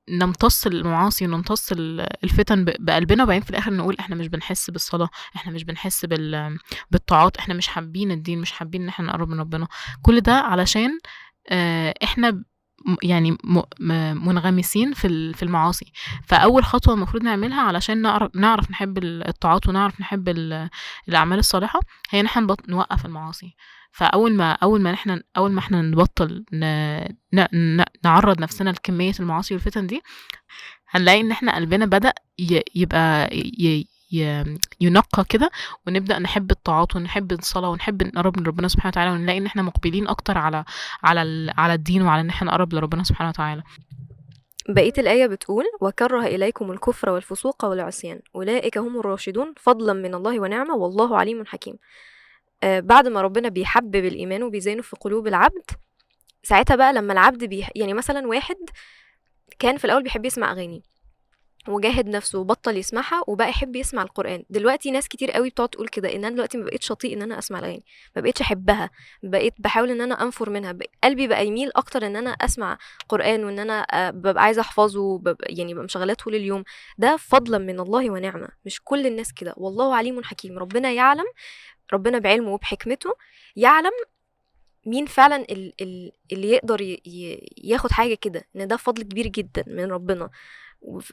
نمتص المعاصي ونمتص الفتن بقلبنا، وبعدين في الاخر نقول احنا مش بنحس بالصلاة، احنا مش بنحس بالطاعات، احنا مش حابين الدين، مش حابين ان احنا نقرب من ربنا. كل ده علشان احنا منغمسين في المعاصي. فاول خطوه المفروض نعملها علشان نعرف نحب الطاعات ونعرف نحب الاعمال الصالحه هي ان احنا نوقف المعاصي. فاول ما احنا نبطل نعرض نفسنا لكميه المعاصي والفتن دي، هنلاقي ان احنا قلبنا بدأ يبقى ينقى كده، ونبدأ نحب الطاعات ونحب الصلاة ونحب نقرب من ربنا سبحانه وتعالى، ونلاقي ان احنا مقبلين اكتر على الدين وعلى ان احنا نقرب لربنا سبحانه وتعالى. بقية الآية بتقول وكره إليكم الكفر والفسوق والعصيان أولئك هم الراشدون فضلا من الله ونعمة والله عليم حكيم. بعد ما ربنا بيحبب الإيمان وبيزينه في قلوب العبد، ساعتها بقى لما العبد يعني مثلا واحد كان في الأول بيحب يسمع أغاني وجاهد نفسه وبطل يسمعها وبقى يحب يسمع القرآن. دلوقتي ناس كتير قوي بتقعد تقول كده ان انا دلوقتي ما بقيتش اطيق ان انا اسمع الاغاني، ما بقيتش احبها، بقيت بحاول ان انا انفر منها، قلبي بقى يميل اكتر ان انا اسمع قرآن وان انا ببقى عايزه احفظه، يعني ببقى مشغلاه طول اليوم. ده فضلا من الله ونعمه، مش كل الناس كده. والله عليم حكيم، ربنا يعلم، ربنا بعلمه وبحكمته يعلم مين فعلا اللي يقدر ياخد حاجه كده، ان ده فضل كبير جدا من ربنا.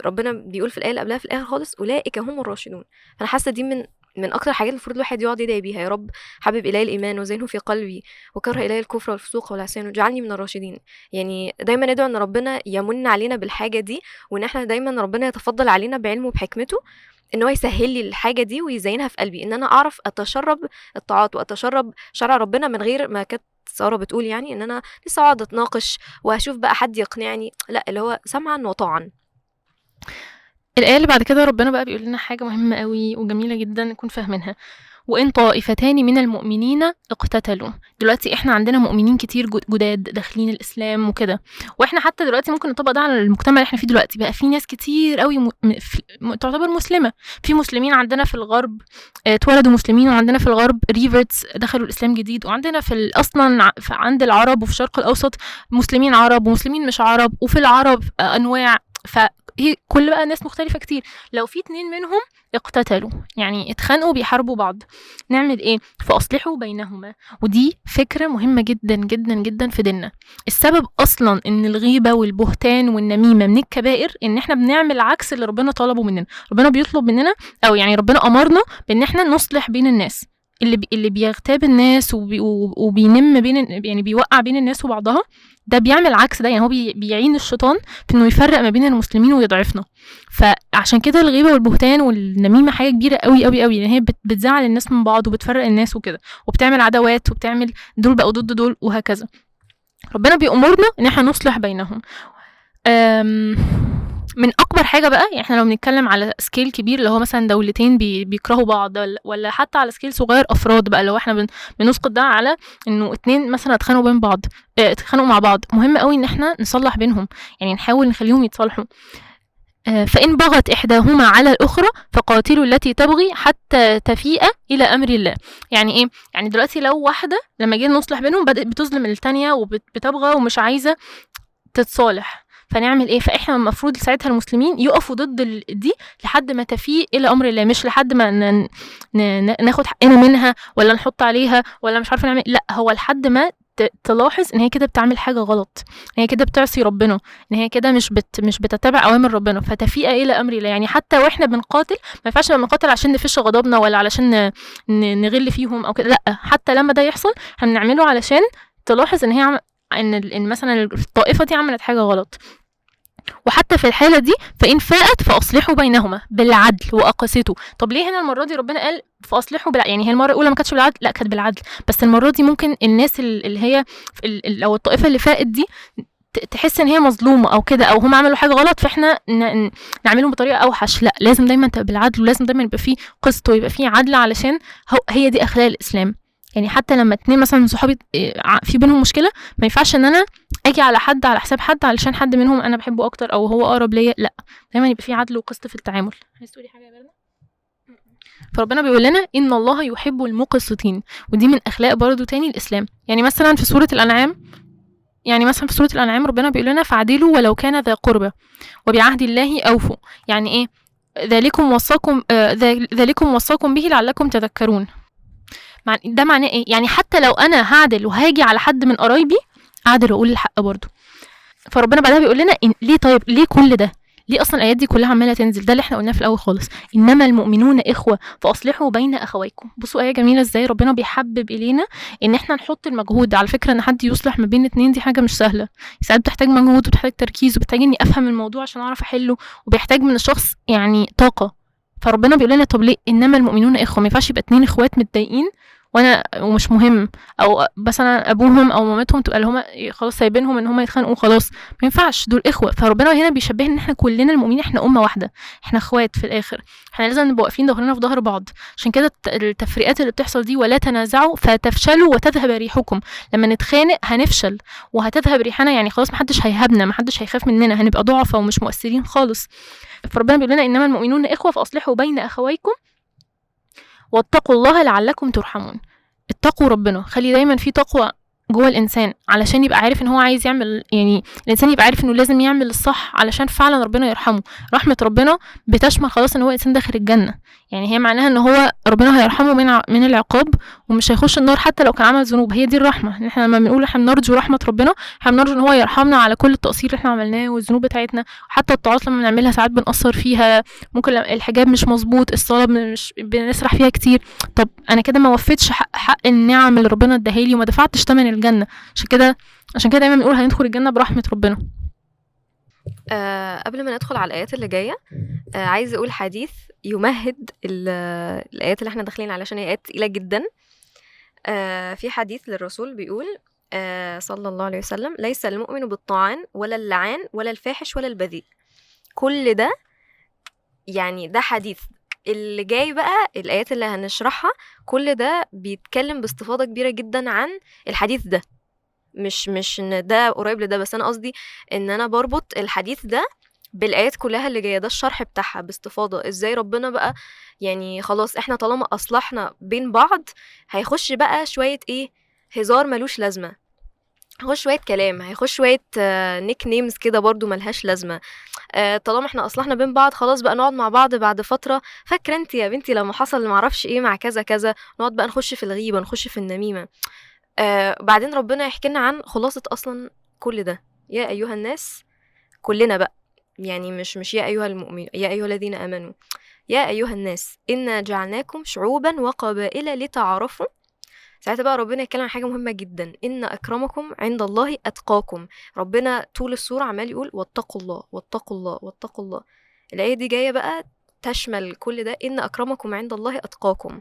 ربنا بيقول في الآية اللي قبلها في الآخر خالص أولئك هم الراشدون. فأنا حاسة دي من أكتر حاجات المفروض الواحد يقعد يدعي بيها، يا رب حبب إلي الإيمان وزينه في قلبي وكره إلي الكفر والفسوق والعصيان واجعلني من الراشدين. يعني دايما ندعو إن ربنا يمن علينا بالحاجة دي، وإن احنا دايما ربنا يتفضل علينا بعلمه وبحكمته ان هو يسهل لي الحاجه دي ويزينها في قلبي، ان انا اعرف اتشرب الطاعات واتشرب شرع ربنا من غير ما كانت ساره بتقول، يعني ان انا لسه اقعد اتناقش وهشوف بقى حد يقنعني، لا، اللي هو سمعا وطاعا. الآية اللي بعد كده ربنا بقى بيقول لنا حاجة مهمة قوي وجميلة جدا نكون فاهمينها، وإن طائفتان من المؤمنين اقتتلوا. دلوقتي احنا عندنا مؤمنين كتير جداد داخلين الإسلام وكده، واحنا حتى دلوقتي ممكن نطبق ده على المجتمع اللي احنا فيه دلوقتي. بقى في ناس كتير قوي تعتبر مسلمة، في مسلمين عندنا في الغرب اتولدوا مسلمين، وعندنا في الغرب ريفرتس دخلوا الإسلام جديد، وعندنا أصلا عند العرب وفي الشرق الأوسط مسلمين عرب ومسلمين مش عرب، وفي العرب أنواع. هي كل بقى ناس مختلفة كتير. لو في 2 منهم اقتتلوا يعني اتخانقوا بيحاربوا بعض، نعمل ايه؟ فأصلحوا بينهما. ودي فكرة مهمة جدا جدا جدا في ديننا. السبب اصلا ان الغيبة والبهتان والنميمة من الكبائر ان احنا بنعمل عكس اللي ربنا طلبه مننا. ربنا بيطلب مننا او يعني ربنا امرنا بان احنا نصلح بين الناس، اللي بيغتاب الناس وبينم يعني بيوقع بين الناس وبعضها، ده بيعمل عكس ده، يعني هو بيعين الشيطان في انه يفرق ما بين المسلمين ويضعفنا. فعشان كده الغيبه والبهتان والنميمه حاجه كبيره قوي قوي قوي، لان هي بتزعل الناس من بعض وبتفرق الناس وكده، وبتعمل عداوات وبتعمل دول بقوا ضد دول وهكذا. ربنا بيأمرنا ان احنا نصلح بينهم. من اكبر حاجه بقى، يعني احنا لو بنتكلم على سكيل كبير اللي هو مثلا دولتين بيكرهوا بعض، ولا حتى على سكيل صغير افراد بقى، لو احنا بنسقط ده على انه اتنين مثلا اتخانقوا بين بعض، اتخانقوا مع بعض، مهم قوي ان احنا نصلح بينهم، يعني نحاول نخليهم يتصالحوا. فإن بغت إحداهما على الأخرى فقاتلوا التي تبغي حتى تفيء إلى أمر الله. يعني إيه؟ يعني دلوقتي لو واحدة لما جينا نصلح بينهم بدأت بتظلم التانية وبتبغى ومش عايزة تتصالح، فنعمل ايه؟ فاحنا المفروض ساعتها المسلمين يقفوا ضد دي لحد ما تفيء الى امر الله، مش لحد ما ناخد حقنا منها ولا نحط عليها ولا مش عارفه نعمل، لا، هو لحد ما تلاحظ ان هي كده بتعمل حاجه غلط، ان هي كده بتعصي ربنا، ان هي كده مش بتتبع اوامر ربنا، فتفيء الى امر الله. يعني حتى واحنا بنقاتل ما ينفعش نقاتل عشان نفش غضبنا ولا علشان نغل فيهم او كده، لا، حتى لما ده يحصل هنعمله علشان تلاحظ ان هي ان مثلا الطائفه دي عملت حاجه غلط. وحتى في الحاله دي فان فاءت فاصلحوا بينهما بالعدل واقسطوا. طب ليه هنا المره دي ربنا قال فاصلحوا يعني هي المره الاولى ما كانتش بالعدل، لا كانت بالعدل، بس المره دي ممكن الناس اللي هي او الطائفه اللي فاءت دي تحس ان هي مظلومه او كده، او هم عملوا حاجه غلط فاحنا نعملهم بطريقه اوحش. لا، لازم دايما تبقى بالعدل، ولازم دايما يبقى فيه قسط ويبقى فيه عدل، علشان هي دي اخلاق الاسلام. يعني حتى لما اتنين مثلا صحابي في بينهم مشكله، ما ينفعش ان انا اجي على حد على حساب حد علشان حد منهم انا بحبه اكتر او هو اقرب ليا، لا، دايما يبقى في عدل وقسط في التعامل. عايز تقولي حاجه يا بردة؟ فربنا بيقول لنا ان الله يحب المقسطين، ودي من اخلاق برضو تاني الاسلام. يعني مثلا في سوره الانعام ربنا بيقول لنا فاعدلوا ولو كان ذا قربى وبعهد الله اوفوا. يعني ايه؟ ذلكم وصاكم به لعلكم تذكرون. ده معناه ايه؟ يعني حتى لو انا هعدل وهاجي على حد من قرايبي اعدل واقول الحق برضو. فربنا بعدها بيقول لنا ليه؟ طيب ليه كل ده؟ ليه اصلا الايات دي كلها عماله تنزل؟ ده اللي احنا قلناه في الاول خالص، انما المؤمنون اخوه فاصلحوا بين اخويكم. بصوا ايه جميله ازاي ربنا بيحبب الينا ان احنا نحط المجهود. على فكره ان حد يصلح ما بين اتنين دي حاجه مش سهله، ساعات بتحتاج مجهود وبتحتاج تركيز وبتحتاج اني افهم الموضوع عشان اعرف احله، وبيحتاج من الشخص يعني طاقه. فربنا بيقول لنا طب ليه انما المؤمنون اخوه؟ ما ينفعش يبقى اتنين اخوات متضايقين ومش مهم، او مثلا ابوهم او مامتهم تبقى اللي هم خلاص سايبينهم ان هم يتخانقوا خلاص، ما ينفعش، دول اخوه. فربنا هنا بيشبهنا ان احنا كلنا المؤمنين احنا امه واحده، احنا اخوات في الاخر، احنا لازم نبقى واقفين ظهرنا في ظهر بعض. عشان كده التفريقات اللي بتحصل دي، ولا تنازعوا فتفشلوا وتذهب ريحكم، لما نتخانق هنفشل وهتذهب ريحنا، يعني خلاص محدش هيهابنا، محدش هيخاف مننا، هنبقى ضعفة ومش مؤثرين خالص. فربنا بيقول لنا انما المؤمنون اخوه فاصلحوا بين اخويكم واتقوا الله لعلكم ترحمون. اتقوا ربنا، خلي دايما في تقوى جوه الانسان علشان يبقى عارف ان هو عايز يعمل، يعني الانسان يبقى عارف انه لازم يعمل الصح علشان فعلا ربنا يرحمه. رحمه ربنا بتشمل خلاص ان هو انسان داخل الجنه، يعني هي معناها ان هو ربنا هيرحمه من العقاب ومش هيخش النار حتى لو كان عمل ذنوب. هي دي الرحمه، ان احنا لما بنقول احنا بنرجو رحمه ربنا، احنا بنرجو ان هو يرحمنا على كل التقصير اللي احنا عملناه والذنوب بتاعتنا. حتى الطاعات لما بنعملها ساعات بنقصر فيها، ممكن الحجاب مش مظبوط، الصلاه مش بنسرح فيها كتير، طب انا كده ما وفيتش حق النعم اللي ربنا اداها لي وما دفعتش ثمن الجنه. عشان كده دايما بنقول هندخل الجنه برحمه ربنا. قبل ما ندخل على الايات اللي جايه، عايز اقول حديث يمهد الايات اللي احنا داخلين علشان هي ايات تقيله جدا. في حديث للرسول بيقول صلى الله عليه وسلم: ليس المؤمن بالطاعن ولا اللعان ولا الفاحش ولا البذيء. كل ده يعني ده حديث. اللي جاي بقى الآيات اللي هنشرحها كل ده بيتكلم باستفاضة كبيرة جدا عن الحديث ده، مش ان ده قريب لده، بس انا قصدي ان انا بربط الحديث ده بالآيات كلها اللي جايه، ده الشرح بتاعها باستفاضة ازاي ربنا بقى يعني خلاص احنا طالما اصلحنا بين بعض هيخش بقى شوية ايه هزار ملوش لازمة، هيخش شوية كلام، هيخش شوية نيك نيمز كده برضو ملهاش لازمة. طالما احنا اصلحنا بين بعض خلاص بقى نقعد مع بعض بعد فترة، فاكرة انت يا بنتي لما حصل معرفش ايه مع كذا كذا، نقعد بقى نخش في الغيبة نخش في النميمة. بعدين ربنا يحكي لنا عن خلاصة اصلا كل ده. يا ايها الناس كلنا بقى، يعني مش يا ايها المؤمن، يا ايها الذين امنوا، يا أيها الناس إنا جعلناكم شعوبا وقبائل لتعارفوا. ساعتها بقى ربنا يتكلم عن حاجة مهمة جدا، إن أكرمكم عند الله أتقاكم. ربنا طول السورة عمال يقول واتقوا الله واتقوا الله واتقوا الله. الآية دي جاية بقى تشمل كل ده، إن أكرمكم عند الله أتقاكم.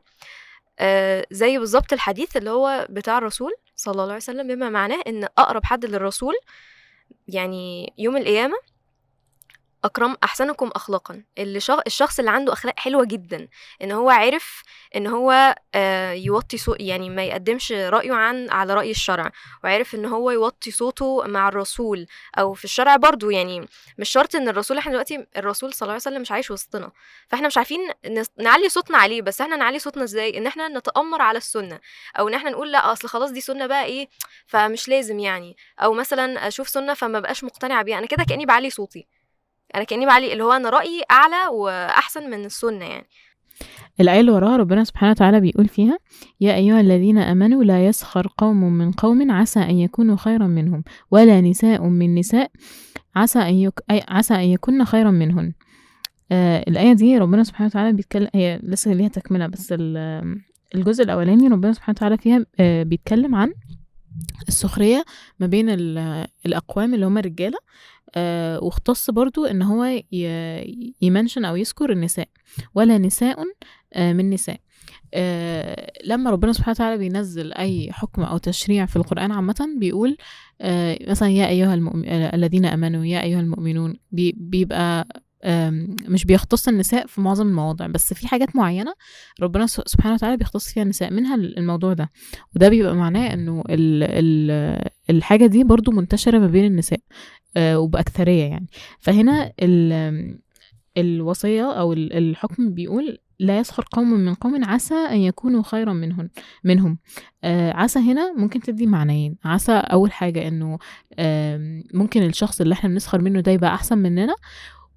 زي بالظبط الحديث اللي هو بتاع الرسول صلى الله عليه وسلم، بما معناه إن أقرب حد للرسول يعني يوم القيامة أحسنكم أخلاقا، الشخص اللي عنده أخلاق حلوة جدا، إن هو عرف إن هو يوطي يعني ما يقدمش رأيه على رأي الشرع، وعرف إن هو يوطي صوته مع الرسول أو في الشرع برضو. يعني مش شرط إن الرسول، إحنا دلوقتي الرسول صلى الله عليه وسلم مش عايش وسطنا، فإحنا مش عارفين نعلي صوتنا عليه، بس إحنا نعلي صوتنا إزاي؟ إن إحنا نتأمر على السنة، أو إن إحنا نقول لا أصل خلاص دي سنة بقى إيه فمش لازم يعني، أو مثلا أشوف سنة فما بقاش مقتنعة بيها، أنا كده كأني بعلي صوتي، انا كاني بعلي اللي هو انا رايي اعلى واحسن من السنه يعني. الآية اللي وراها ربنا سبحانه وتعالى بيقول فيها يا أيها الذين آمنوا لا يسخر قوم من قوم عسى أن يكونوا خيرا منهم ولا نساء من نساء عسى أن يكون خيرا منهن. الآية دي ربنا سبحانه وتعالى بيتكلم، هي لسه ليها تكملة، بس الجزء الأولاني ربنا سبحانه وتعالى فيها بيتكلم عن السخرية ما بين الأقوام اللي هم الرجالة، واختص برضو ان هو يمنشن او يذكر النساء ولا نساء من نساء. لما ربنا سبحانه وتعالى بينزل اي حكم او تشريع في القرآن عامة بيقول مثلا يا ايها الذين امنوا يا ايها المؤمنون، بيبقى مش بيختص النساء في معظم المواضع، بس في حاجات معينة ربنا سبحانه وتعالى بيختص فيها النساء، منها الموضوع ده، وده بيبقى معناه انه الحاجة دي برضو منتشرة ما بين النساء وبأكثرية يعني. فهنا الوصية أو الحكم بيقول لا يسخر قوم من قوم عسى أن يكونوا خيرا منهم. عسى هنا ممكن تدي معنيين. عسى أول حاجة إنه ممكن الشخص اللي احنا بنسخر منه ده يبقى أحسن مننا،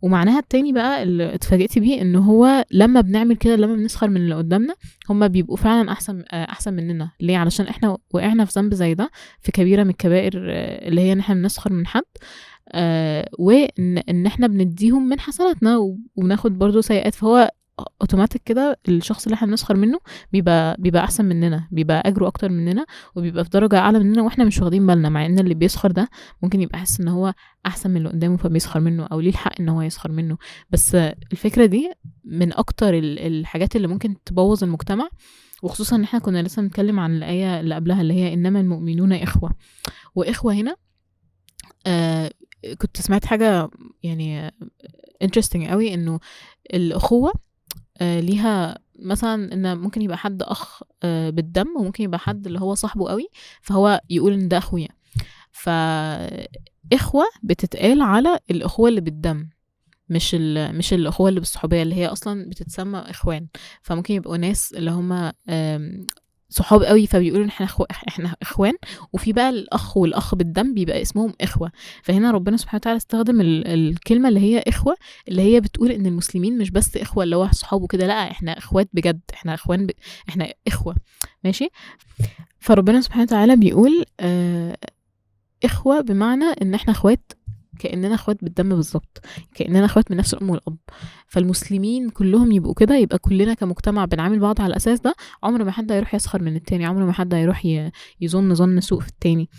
ومعناها التاني بقى اللي اتفاجئت بيه إنه هو لما بنعمل كده، لما بنسخر من اللي قدامنا، هما بيبقوا فعلا أحسن مننا. ليه؟ علشان احنا وقعنا في ذنب زي ده، في كبيرة من الكبائر اللي هي ان احنا بنسخر من حد، وان احنا بنديهم من حسناتنا وبناخد برضو سيئات، فهو اوتوماتيك كده الشخص اللي احنا بنسخر منه بيبقى احسن مننا، بيبقى اجره اكتر مننا، وبيبقى في درجة اعلى مننا واحنا مش واخدين بالنا، مع ان اللي بيسخر ده ممكن يبقى حاسس ان هو احسن من اللي قدامه فبيسخر منه، او ليه الحق ان هو يسخر منه. بس الفكرة دي من اكتر الحاجات اللي ممكن تبوظ المجتمع، وخصوصا ان احنا كنا لسه بنتكلم عن الآية اللي قبلها اللي هي انما المؤمنون اخوة. واخوة هنا كنت سمعت حاجة يعني interesting قوي، انه الاخوة ليها مثلا ان ممكن يبقى حد اخ بالدم، وممكن يبقى حد اللي هو صاحبه قوي فهو يقول ان ده اخويا. فاخوة بتتقال على الاخوة اللي بالدم، مش الاخوة اللي بالصحوبية اللي هي اصلا بتتسمى اخوان. فممكن يبقوا ناس اللي هم صحاب قوي فبيقولوا احنا اخوان، وفي بقى الاخ والاخ بالدم بيبقى اسمهم اخوة. فهنا ربنا سبحانه وتعالى استخدم الكلمة اللي هي اخوة، اللي هي بتقول ان المسلمين مش بس اخوة اللي هو صحابه كده، لا احنا اخوات بجد، احنا اخوان احنا اخوة ماشي. فربنا سبحانه وتعالى بيقول اخوة بمعنى ان احنا اخوات، كأننا اخوات بالدم بالظبط، كأننا اخوات من نفس الام والاب. فالمسلمين كلهم يبقوا كده، يبقى كلنا كمجتمع بنعامل بعض على الاساس ده. عمر ما حد هيروح يسخر من التاني، عمر ما حد هيروح يظن سوء في التاني.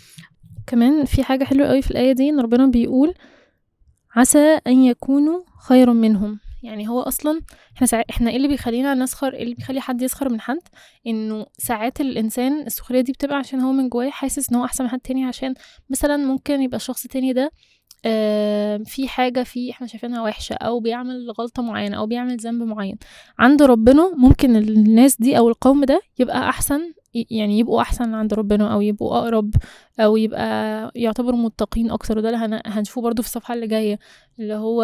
كمان في حاجة حلوة قوي في الآية دي، ان ربنا بيقول عسى أن يكونوا خيرا منهم. يعني هو اصلا احنا ايه اللي بيخلينا نسخر، ايه اللي بيخلي حد يسخر من حد؟ انه ساعات الانسان السخرية دي بتبقى عشان هو من جواه حاسس ان هو احسن من حد تاني، عشان مثلا ممكن يبقى الشخص التاني ده في حاجة فيه احنا شايفينها وحشة، او بيعمل غلطة معينة، او بيعمل ذنب معين. عند ربنا ممكن الناس دي او القوم ده يبقى احسن، يعني يبقوا احسن عند ربنا، او يبقوا اقرب، او يبقى يعتبروا متقين اكتر. وده اللي هنشوفه برضو في الصفحة اللي جاية، اللي هو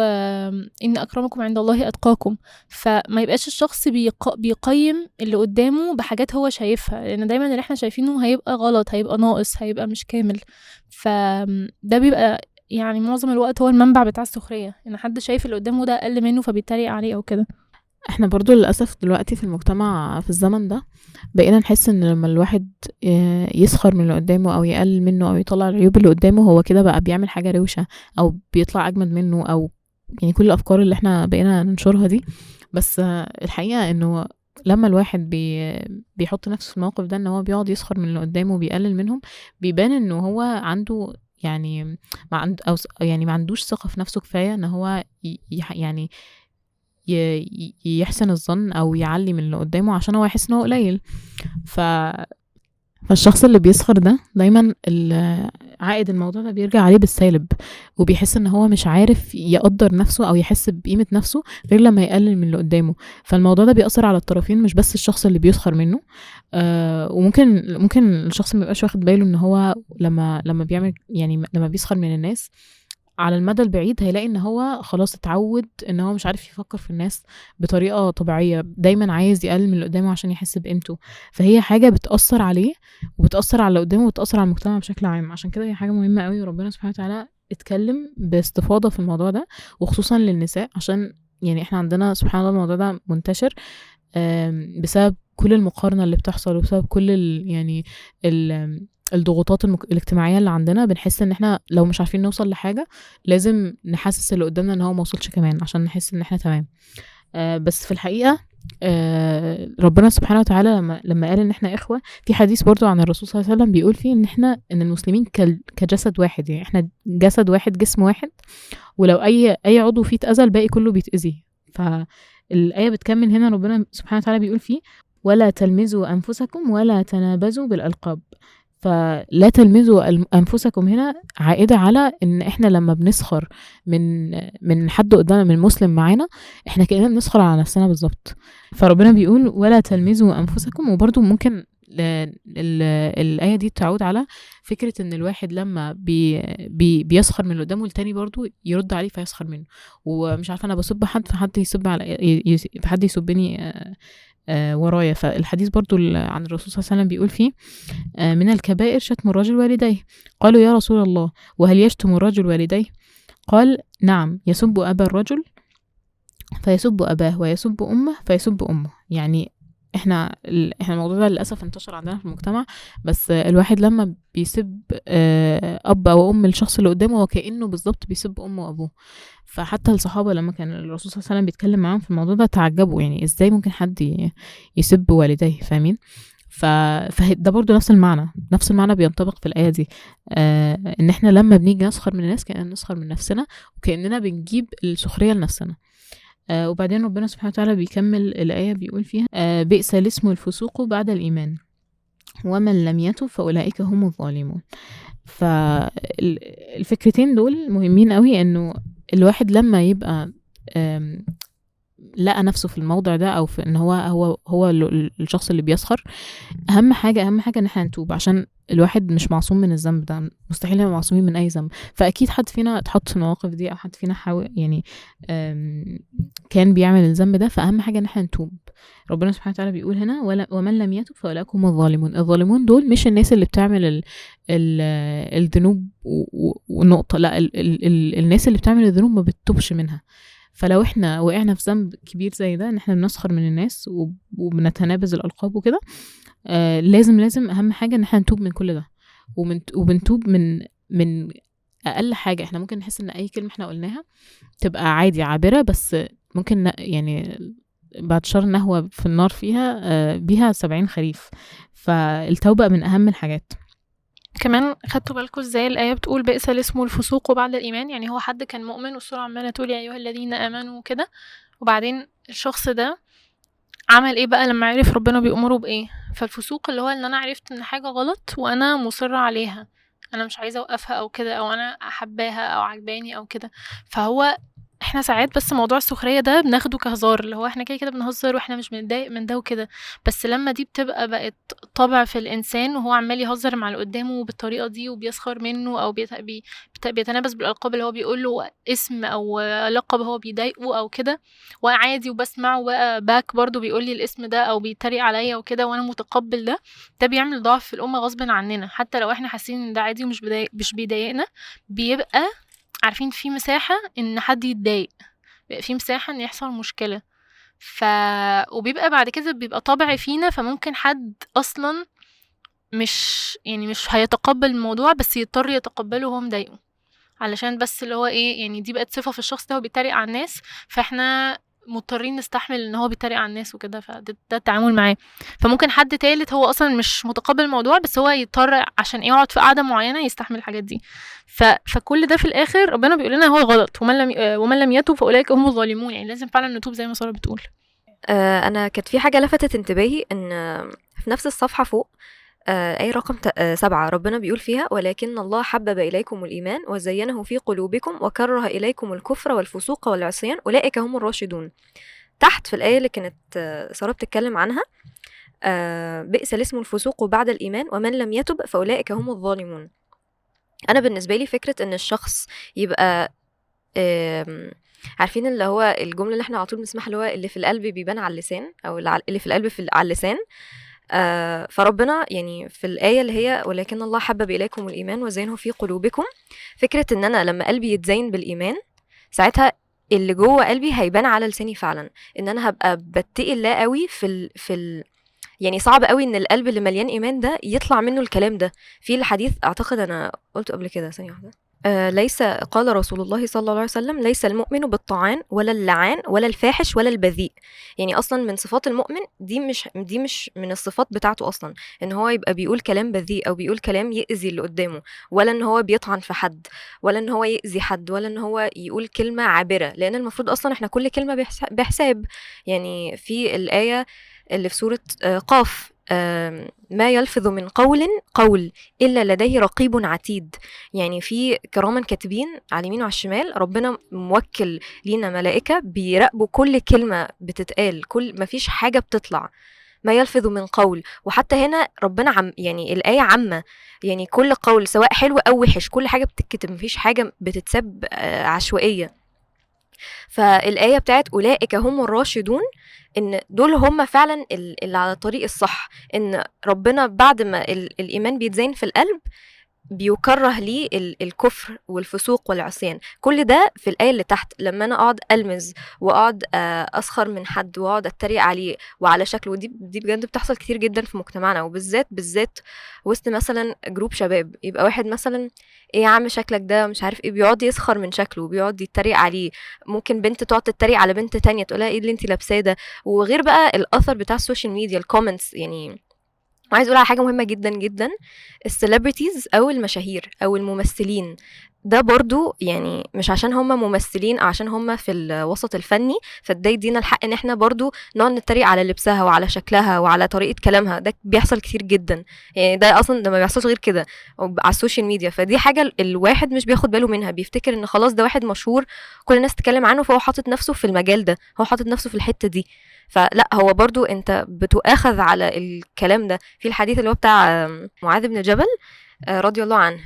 ان اكرمكم عند الله اتقاكم. فما يبقاش الشخص بيقيم اللي قدامه بحاجات هو شايفها، لان دايما اللي احنا شايفينه هيبقى غلط، هيبقى ناقص، هيبقى مش كامل. فده بيبقى يعني معظم الوقت هو المنبع بتاع السخرية، ان حد شايف اللي قدامه ده اقل منه فبيتريق عليه او كده. احنا برضو للأسف دلوقتي في المجتمع في الزمن ده بقينا نحس ان لما الواحد يسخر من اللي قدامه او يقلل منه او يطلع العيوب اللي قدامه، هو كده بقى بيعمل حاجة روشة او بيطلع اجمد منه، او يعني كل الافكار اللي احنا بقينا ننشرها دي بس الحقيقة إنه لمّا الواحد بيحط نفسه في الموقف ده، إن هو بيقعد يسخر من اللي قدامه وبيقلل منهم، بيبان إنه هو عنده يعني ما عندوش ثقة في نفسه كفاية إن هو يعني يحسن الظن أو يعلّي من اللي قدامه عشان هو يحس إن هو قليل. ف فالشخص اللي بيسخر ده دايمًا عائد الموضوع ده بيرجع عليه بالسالب، وبيحس إن هو مش عارف يقدّر نفسه أو يحس بقيمة نفسه غير لمّا يقلل من اللي قدامه. فالموضوع ده بيأثّر على الطرفين، مش بس الشخص اللي بيسخر منه. وممكن الشخص ما يبقاش واخد باله إن هو لمّا بيعمل يعني لمّا بيسخر من الناس، على المدى البعيد هيلاقي إن هو خلاص اتعوّد إن هو مش عارف يفكّر في الناس بطريقة طبيعية، دايمًا عايز يقلل من اللي قدامه عشان يحس بقيمته. فهي حاجة بتأثّر عليه وبتأثّر على اللي قدامه وبتأثّر على المجتمع بشكل عام. عشان كده هي حاجة مهمة أوي، وربنا سبحانه وتعالى اتكلّم باستفاضة في الموضوع ده، وخصوصًا للنساء، عشان يعني إحنا عندنا سبحان الله الموضوع ده منتشر بسبب كل المقارنة اللي بتحصل، وبسبب كل يعني الضغوطات الاجتماعية اللي عندنا. بنحس إن إحنا لو مش عارفين نوصل لحاجة لازم نحسس اللي قدامنا إن هو ما وصلش كمان عشان نحس إن إحنا تمام. بس في الحقيقة ربنا سبحانه وتعالى لما قال إن إحنا إخوة، في حديث برضو عن الرسول صلى الله عليه وسلم بيقول فيه إن المسلمين كجسد واحد، يعني إحنا جسد واحد، جسم واحد، ولو أي عضو فيه اتأذى الباقي كله بيتأذي. فالآية بتكمل هنا، ربنا سبحانه وتعالى بيقول فيه: ولا تلمزوا أنفسكم ولا تنابزوا بالألقاب. فلا تلمزوا أنفسكم هنا عائدة على إن إحنا لما بنسخر من حد قدامنا، من مسلم معانا، إحنا كأننا بنسخر على نفسنا بالظبط. فربنا بيقول ولا تلمزوا أنفسكم. وبرضو ممكن الآية دي تعود على فكرة إن الواحد لما بيسخر من اللي قدامه، التاني برضو يرد عليه فيسخر منه. ومش عارفة أنا بسب حد فحد يسب فحد يسبني ورايا. فالحديث برضو عن الرسول صلى الله عليه وسلم بيقول فيه: من الكبائر شتم الرجل والديه. قالوا يا رسول الله وهل يشتم الرجل والديه؟ قال: نعم، يسب أبا الرجل فيسب أباه، ويسب أمه فيسب أمه. يعني احنا الموضوع ده للأسف انتشر عندنا في المجتمع، بس الواحد لما بيسب أب أو أم الشخص اللي قدامه، هو كأنه بالظبط بيسب أمه وأبوه. فحتى الصحابة لما كان الرسول صلى الله عليه وسلم بيتكلم معاهم في الموضوع ده تعجبوا، يعني ازاي ممكن حد يسب والديه، فاهمين؟ فده برضو نفس المعنى بينطبق في الآية دي. ان احنا لما بنيجي نسخر من الناس كأننا نسخر من نفسنا، وكأننا بنجيب السخرية لنفسنا. وبعدين ربنا سبحانه وتعالى بيكمل الآية بيقول فيها: بئس الاسم الفسوق بعد الإيمان ومن لم يتب فأولئك هم الظالمون. فالفكرتين دول مهمين قوي، انه الواحد لما يبقى لقى نفسه في الموضع ده، او في ان هو الشخص اللي بيسخر، اهم حاجه ان احنا نتوب، عشان الواحد مش معصوم من الذنب ده، مستحيل نبقى معصومين من اي ذنب. فاكيد حد فينا اتحط في المواقف دي، او حد فينا حاول يعني كان بيعمل الذنب ده. فاهم حاجه ان احنا نتوب. ربنا سبحانه وتعالى بيقول هنا: ومن لم يتب فاولئك هم الظالمون. الظالمون دول مش الناس اللي بتعمل الذنوب ونقطه، لا، الناس اللي بتعمل الذنوب ما بتتوبش منها. فلو احنا وقعنا في ذنب كبير زي ده، ان احنا بنسخر من الناس وبنتنابز الالقاب وكده، لازم اهم حاجه ان احنا نتوب من كل ده. وبنتوب من اقل حاجه. احنا ممكن نحس ان اي كلمه احنا قلناها تبقى عادي عابره، بس ممكن يعني بعد شر نهوة في النار فيها بيها 70 خريف. فالتوبه من اهم الحاجات. كمان خدتوا بالكم ازاي الآية بتقول بئس الاسم الفسوق بعد الإيمان؟ يعني هو حد كان مؤمن والسورة عمالة تقول يا أيها الذين آمنوا وكده، وبعدين الشخص ده عمل ايه بقى لما عرف ربنا بيأمره بايه؟ فالفسوق اللي هو ان انا عرفت ان حاجة غلط وانا مصرة عليها، انا مش عايزة اوقفها او كده، او انا احباها او عجباني او كده. فهو احنا ساعات بس موضوع السخرية ده بناخده كهزار، اللي هو احنا كده بنهزر واحنا مش بنتضايق من ده وكده. بس لما دي بقت طبع في الانسان، وهو عمال يهزر مع اللي قدامه بالطريقة دي وبيسخر منه، او بيتنابز بالالقاب اللي هو بيقول له اسم او لقب هو بيضايقه او كده، وعادي وبسمعه بقى باك برضو بيقول لي الاسم ده او بيتريق عليا وكده وانا متقبل ده بيعمل ضعف في الامه غصب عننا. حتى لو احنا حاسين ان ده عادي ومش مش بيضايقنا، بيبقى عارفين في مساحه ان حد يتضايق، بيبقى في مساحه ان يحصل مشكله. وبيبقى بعد كده بيبقى طبع فينا، فممكن حد اصلا مش هيتقبل الموضوع، بس يضطر يتقبله وهو مضايقه، علشان بس اللي هو ايه، يعني دي بقت صفه في الشخص ده وبيتريق على الناس، فاحنا مضطرين نستحمل ان هو بيتريق على الناس وكده، فده التعامل معاه. فممكن حد تالت هو اصلا مش متقبل الموضوع، بس هو يضطر عشان يقعد في قعده معينه يستحمل الحاجات دي. فكل ده في الاخر ربنا بيقول لنا هو غلط، ومن لم يتوب فاولئك هم الظالمون. يعني لازم فعلا نتوب زي ما ساره بتقول. انا كانت في حاجه لفتت انتباهي، ان في نفس الصفحه فوق آية رقم 7 ربنا بيقول فيها: ولكن الله حبب إليكم الإيمان وزينه في قلوبكم وكره إليكم الكفر والفسوق والعصيان أولئك هم الراشدون. تحت في الآية اللي كانت سارة بتتكلم عنها: بئس الاسم الفسوق بعد الإيمان ومن لم يتب فأولئك هم الظالمون. أنا بالنسبة لي فكرة إن الشخص يبقى عارفين اللي هو الجملة اللي احنا على طول بنسمعها، اللي هو اللي في القلب بيبان على اللسان، أو اللي في القلب على اللسان. فربنا يعني في الآية اللي هي ولكن الله حبب إليكم الإيمان وزينه في قلوبكم، فكرة إن أنا لما قلبي يتزين بالإيمان ساعتها اللي جوه قلبي هيبان على لساني فعلا، إن أنا هبقى بتقي الله قوي يعني صعب قوي إن القلب اللي مليان إيمان ده يطلع منه الكلام ده. في الحديث أعتقد أنا قلته قبل كده، ثانية واحدة، ليس، قال رسول الله صلى الله عليه وسلم: ليس المؤمن بالطعان ولا اللعان ولا الفاحش ولا البذيء. يعني اصلا من صفات المؤمن دي مش من الصفات بتاعته اصلا، ان هو يبقى بيقول كلام بذيء او بيقول كلام يأذي اللي قدامه، ولا ان هو بيطعن في حد، ولا ان هو يأذي حد، ولا ان هو يقول كلمة عابرة، لان المفروض اصلا احنا كل كلمة بحساب. يعني في الآية اللي في سورة قاف: ما يلفظ من قول إلا لديه رقيب عتيد. يعني في كراما كاتبين على اليمين وعلى الشمال، ربنا موكل لينا ملائكة بيراقبوا كل كلمة بتتقال، ما فيش حاجة بتطلع. ما يلفظ من قول، وحتى هنا ربنا يعني الآية عامة، يعني كل قول سواء حلو أو وحش كل حاجة بتتكتب، مفيش حاجة بتتساب عشوائية. فالآية بتاعت أولئك هم الراشدون، إن دول هم فعلا اللي على الطريق الصح، إن ربنا بعد ما الإيمان بيتزين في القلب بيكره ليه الكفر والفسوق والعصيان. كل ده في الآية اللي تحت. لما أنا أقعد ألمز وأقعد أسخر من حد وأقعد أتريق عليه وعلى شكله، دي بجد بتحصل كتير جدا في مجتمعنا، وبالذات وسط مثلا جروب شباب، يبقى واحد مثلا: ايه يا عم شكلك ده مش عارف ايه، بيقعد يسخر من شكله وبيقعد يتريق عليه. ممكن بنت تقعد تتريق على بنت تانية تقولها ايه اللي انت لابساه ده. وغير بقى الأثر بتاع السوشيال ميديا، الكومنتس. يعني وعايز اقول على حاجه مهمه جدا جدا: السليبرتيز او المشاهير او الممثلين، ده برضو يعني مش عشان هم ممثلين او عشان هم في الوسط الفني فده يدينا الحق ان احنا برضو نقعد نتريق على لبسها وعلى شكلها وعلى طريقه كلامها. ده بيحصل كتير جدا، يعني ده اصلا ده ما بيحصلش غير كده على السوشيال ميديا. فدي حاجه الواحد مش بياخد باله منها، بيفتكر ان خلاص ده واحد مشهور كل الناس تتكلم عنه، فهو حاطط نفسه في المجال ده، هو حاطط نفسه في الحته دي. فلا، هو برضو انت بتؤاخذ على الكلام ده. في الحديث اللي هو بتاع معاذ بن جبل رضي الله عنه،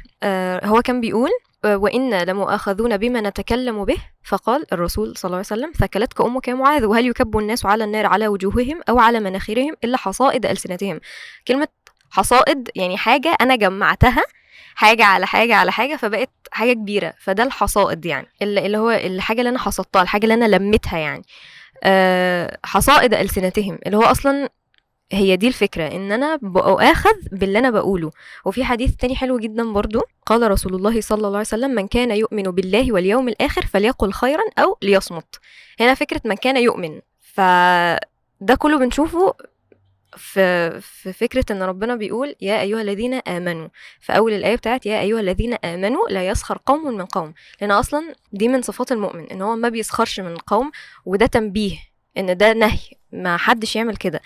هو كان بيقول: وإنا لمؤاخذون بما نتكلم به، فقال الرسول صلى الله عليه وسلم: ثكلتك أمك يا معاذ، وهل يكب الناس على النار على وجوههم أو على مناخرهم إلا حصائد ألسنتهم. كلمة حصائد يعني حاجة أنا جمعتها، حاجة على حاجة على حاجة فبقت حاجة كبيرة، فده الحصائد، يعني اللي هو الحاجة اللي أنا حصدتها، الحاجة اللي أنا لمتها. يعني حصائد ألسنتهم، اللي هو أصلا هي دي الفكرة، ان انا بأخذ باللي انا بقوله. وفي حديث تاني حلو جدا برضو، قال رسول الله صلى الله عليه وسلم: من كان يؤمن بالله واليوم الآخر فليقل خيرا أو ليصمت. هنا فكرة من كان يؤمن، فده كله بنشوفه في فكرة ان ربنا بيقول: يا ايها الذين امنوا، في اول الايه بتاعت يا ايها الذين امنوا لا يسخر قوم من قوم، لان اصلا دي من صفات المؤمن ان هو ما بيسخرش من قوم، وده تنبيه ان ده نهي، ما حدش يعمل كده.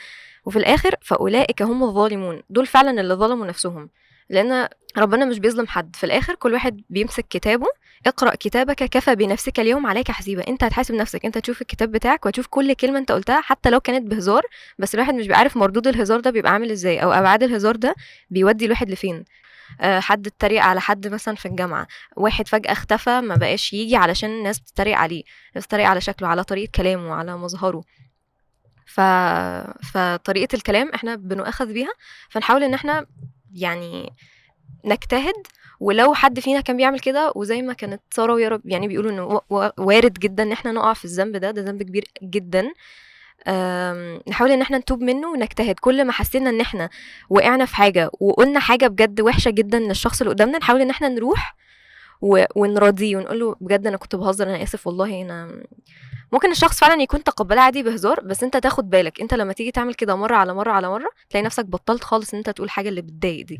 وفي الاخر فاولئك هم الظالمون، دول فعلا اللي ظلموا نفسهم، لان ربنا مش بيظلم حد. في الاخر كل واحد بيمسك كتابه: اقرأ كتابك كفى بنفسك اليوم عليك حسيبا. انت هتحاسب نفسك، انت تشوف الكتاب بتاعك وتشوف كل كلمة انت قلتها حتى لو كانت بهزار، بس الواحد مش بيعرف مردود الهزار ده بيبقى عامل ازاي، او ابعاد الهزار ده بيودي الواحد لفين. حد اتريق على حد مثلا في الجامعة، واحد فجأة اختفى ما بقاش يجي علشان الناس بتتريق عليه، الناس بتتريق على شكله، على طريقة كلامه، على مظهره. فطريقة الكلام احنا بنؤخذ بيها، فنحاول ان احنا يعني نجتهد. ولو حد فينا كان بيعمل كده، وزي ما كانت سارة ويا رب يعني بيقولوا انه وارد جدا ان احنا نقع في الذنب ده ذنب كبير جدا، نحاول ان احنا نتوب منه ونجتهد. كل ما حسينا ان احنا وقعنا في حاجة وقلنا حاجة بجد وحشة جدا للشخص اللي قدامنا، نحاول ان احنا نروح ونراضيه ونقول له بجد انا كنت بهزر، انا اسف والله. انا ممكن الشخص فعلا يكون تقبلها عادي بهزار، بس انت تاخد بالك انت لما تيجي تعمل كده مره على مره على مره تلاقي نفسك بطلت خالص ان انت تقول حاجه اللي بتضايق دي.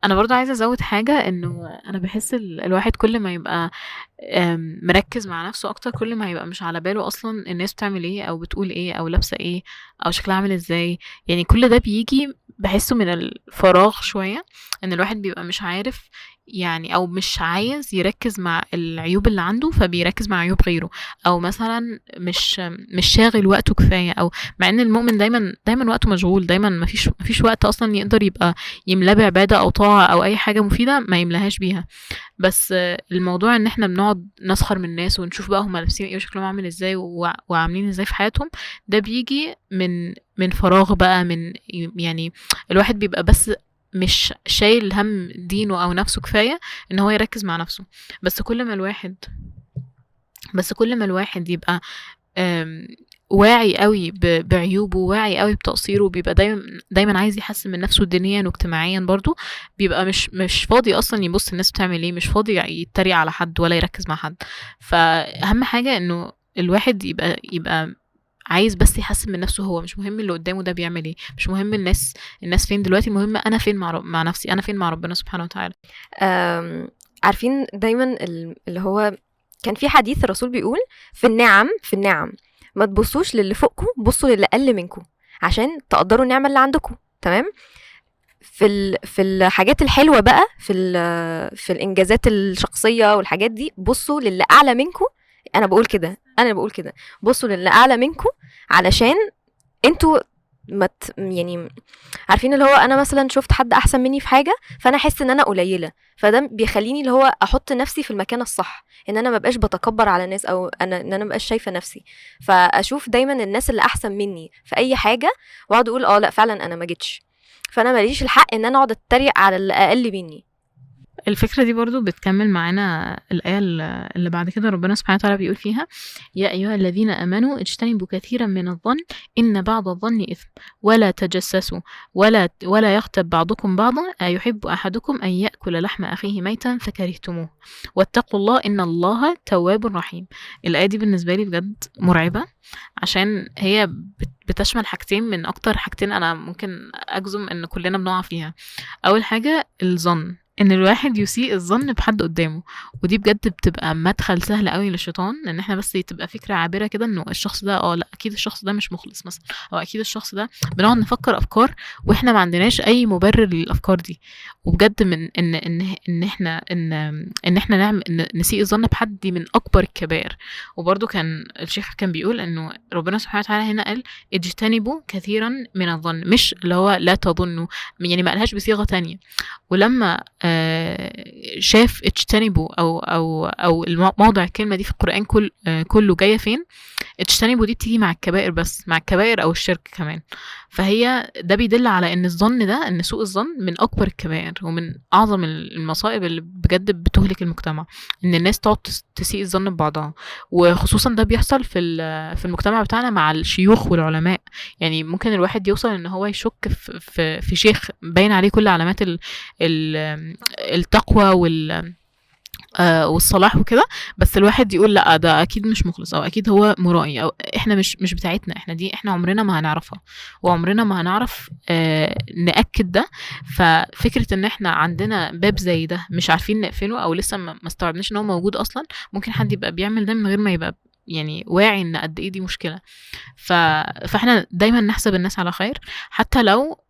انا برضو عايزه ازود حاجه، انه انا بحس الواحد كل ما يبقى مركز مع نفسه اكتر، كل ما يبقى مش على باله اصلا الناس بتعمل ايه او بتقول ايه او لابسه ايه او شكلها عامل ازاي. يعني كل ده بيجي بحسه من الفراغ شويه، ان الواحد بيبقى مش عارف يعني، او مش عايز يركز مع العيوب اللي عنده فبيركز مع عيوب غيره، او مثلا مش شاغل وقته كفايه، او مع ان المؤمن دايما وقته مشغول، دايما مفيش وقت اصلا يقدر يبقى يملاه بعبادة أو طاعة أو أي حاجة مفيدة ما يملاهاش بيها. بس الموضوع ان احنا بنقعد نسخر من الناس ونشوف بقى هم لابسين ايه وشكلهم عامل ازاي وعاملين ازاي في حياتهم، ده بيجي من فراغ بقى، من يعني الواحد بيبقى بس مش شايل هم دينه أو نفسه كفاية ان هو يركز مع نفسه. بس كل ما الواحد يبقى واعي قوي بعيوبه، واعي قوي بتقصيره، بيبقى دايما عايز يحسن من نفسه دينيا واجتماعيا برضو، بيبقى مش فاضي اصلا يبص الناس بتعمل ايه، مش فاضي يتريق على حد ولا يركز مع حد. فاهم حاجة انه الواحد يبقى عايز بس يحسن من نفسه، هو مش مهم اللي قدامه ده بيعمل ايه، مش مهم الناس فين دلوقتي، المهم انا فين مع نفسي، انا فين مع ربنا سبحانه وتعالى. عارفين دايما اللي هو كان في حديث الرسول بيقول في النعم ما تبصوش للي فوقكم، بصوا للي اقل منكم عشان تقدروا النعمه اللي عندكم. تمام. في الحاجات الحلوه بقى، في الانجازات الشخصيه والحاجات دي، بصوا للي اعلى منكم. انا بقول كده بصوا للي اعلى منكم علشان انتوا يعني عارفين اللي هو انا مثلا شفت حد احسن مني في حاجه فانا احس ان انا قليله، فده بيخليني اللي هو احط نفسي في المكان الصح، ان انا مبقاش بتكبر على الناس، او ان انا مبقاش شايفه نفسي، فاشوف دايما الناس اللي احسن مني في اي حاجه واقعد اقول لا فعلا انا ما جيتش، فانا ماليش الحق ان انا اقعد اتريق على اللي اقل مني. الفكرة دي برضو بتكمل معانا الآية اللي بعد كده ربنا سبحانه وتعالى بيقول فيها: يا أيها الذين آمنوا اجتنبوا كثيرا من الظن إن بعض الظن إثم ولا تجسسوا ولا يغتب بعضكم بعضا أيحب أحدكم أن يأكل لحم أخيه ميتا فكرهتموه واتقوا الله إن الله تواب رحيم. الآية دي بالنسبة لي بجد مرعبة، عشان هي بتشمل حاجتين من أكتر حاجتين أنا ممكن أجزم إن كلنا بنقع فيها. أول حاجة الظن، ان الواحد يسيء الظن بحد قدامه، ودي بجد بتبقى مدخل سهل قوي للشيطان، ان احنا بس تبقى فكره عابره كده انه الشخص ده لا اكيد الشخص ده مش مخلص مثلا، او اكيد الشخص ده، بنقعد نفكر افكار واحنا ما عندناش اي مبرر للافكار دي. وبجد من ان احنا نعمل نسيء الظن بحد، دي من اكبر الكبائر. وبرده كان الشيخ كان بيقول انه ربنا سبحانه وتعالى هنا قال اجتنبوا كثيرا من الظن، مش اللي هو لا تظنوا، يعني ما قالهاش بصيغه تانية. ولما شاف اجتنبوا او الموضع الكلمه دي في القران كله جايه فين، اجتنبوا دي بتيجي مع الكبائر، بس مع الكبائر او الشرك كمان. فهي ده بيدل على ان الظن ده، ان سوء الظن من اكبر الكبائر ومن اعظم المصائب اللي بجد بتهلك المجتمع، ان الناس تقعد تسيء الظن ببعضها. وخصوصا ده بيحصل في المجتمع بتاعنا مع الشيوخ والعلماء. يعني ممكن الواحد يوصل ان هو يشك في شيخ باين عليه كل علامات التقوى والصلاح وكده، بس الواحد يقول لا ده اكيد مش مخلص، او اكيد هو مرائي، او احنا مش بتاعتنا، احنا عمرنا ما هنعرفها، وعمرنا ما هنعرف نأكد ده. ففكرة ان احنا عندنا باب زي ده مش عارفين نقفله، او لسه ما استوعبناش ان هو موجود اصلا، ممكن حد يبقى بيعمل ده من غير ما يبقى يعني واعي ان قد ايه دي مشكلة. فاحنا دايما نحسب الناس على خير، حتى لو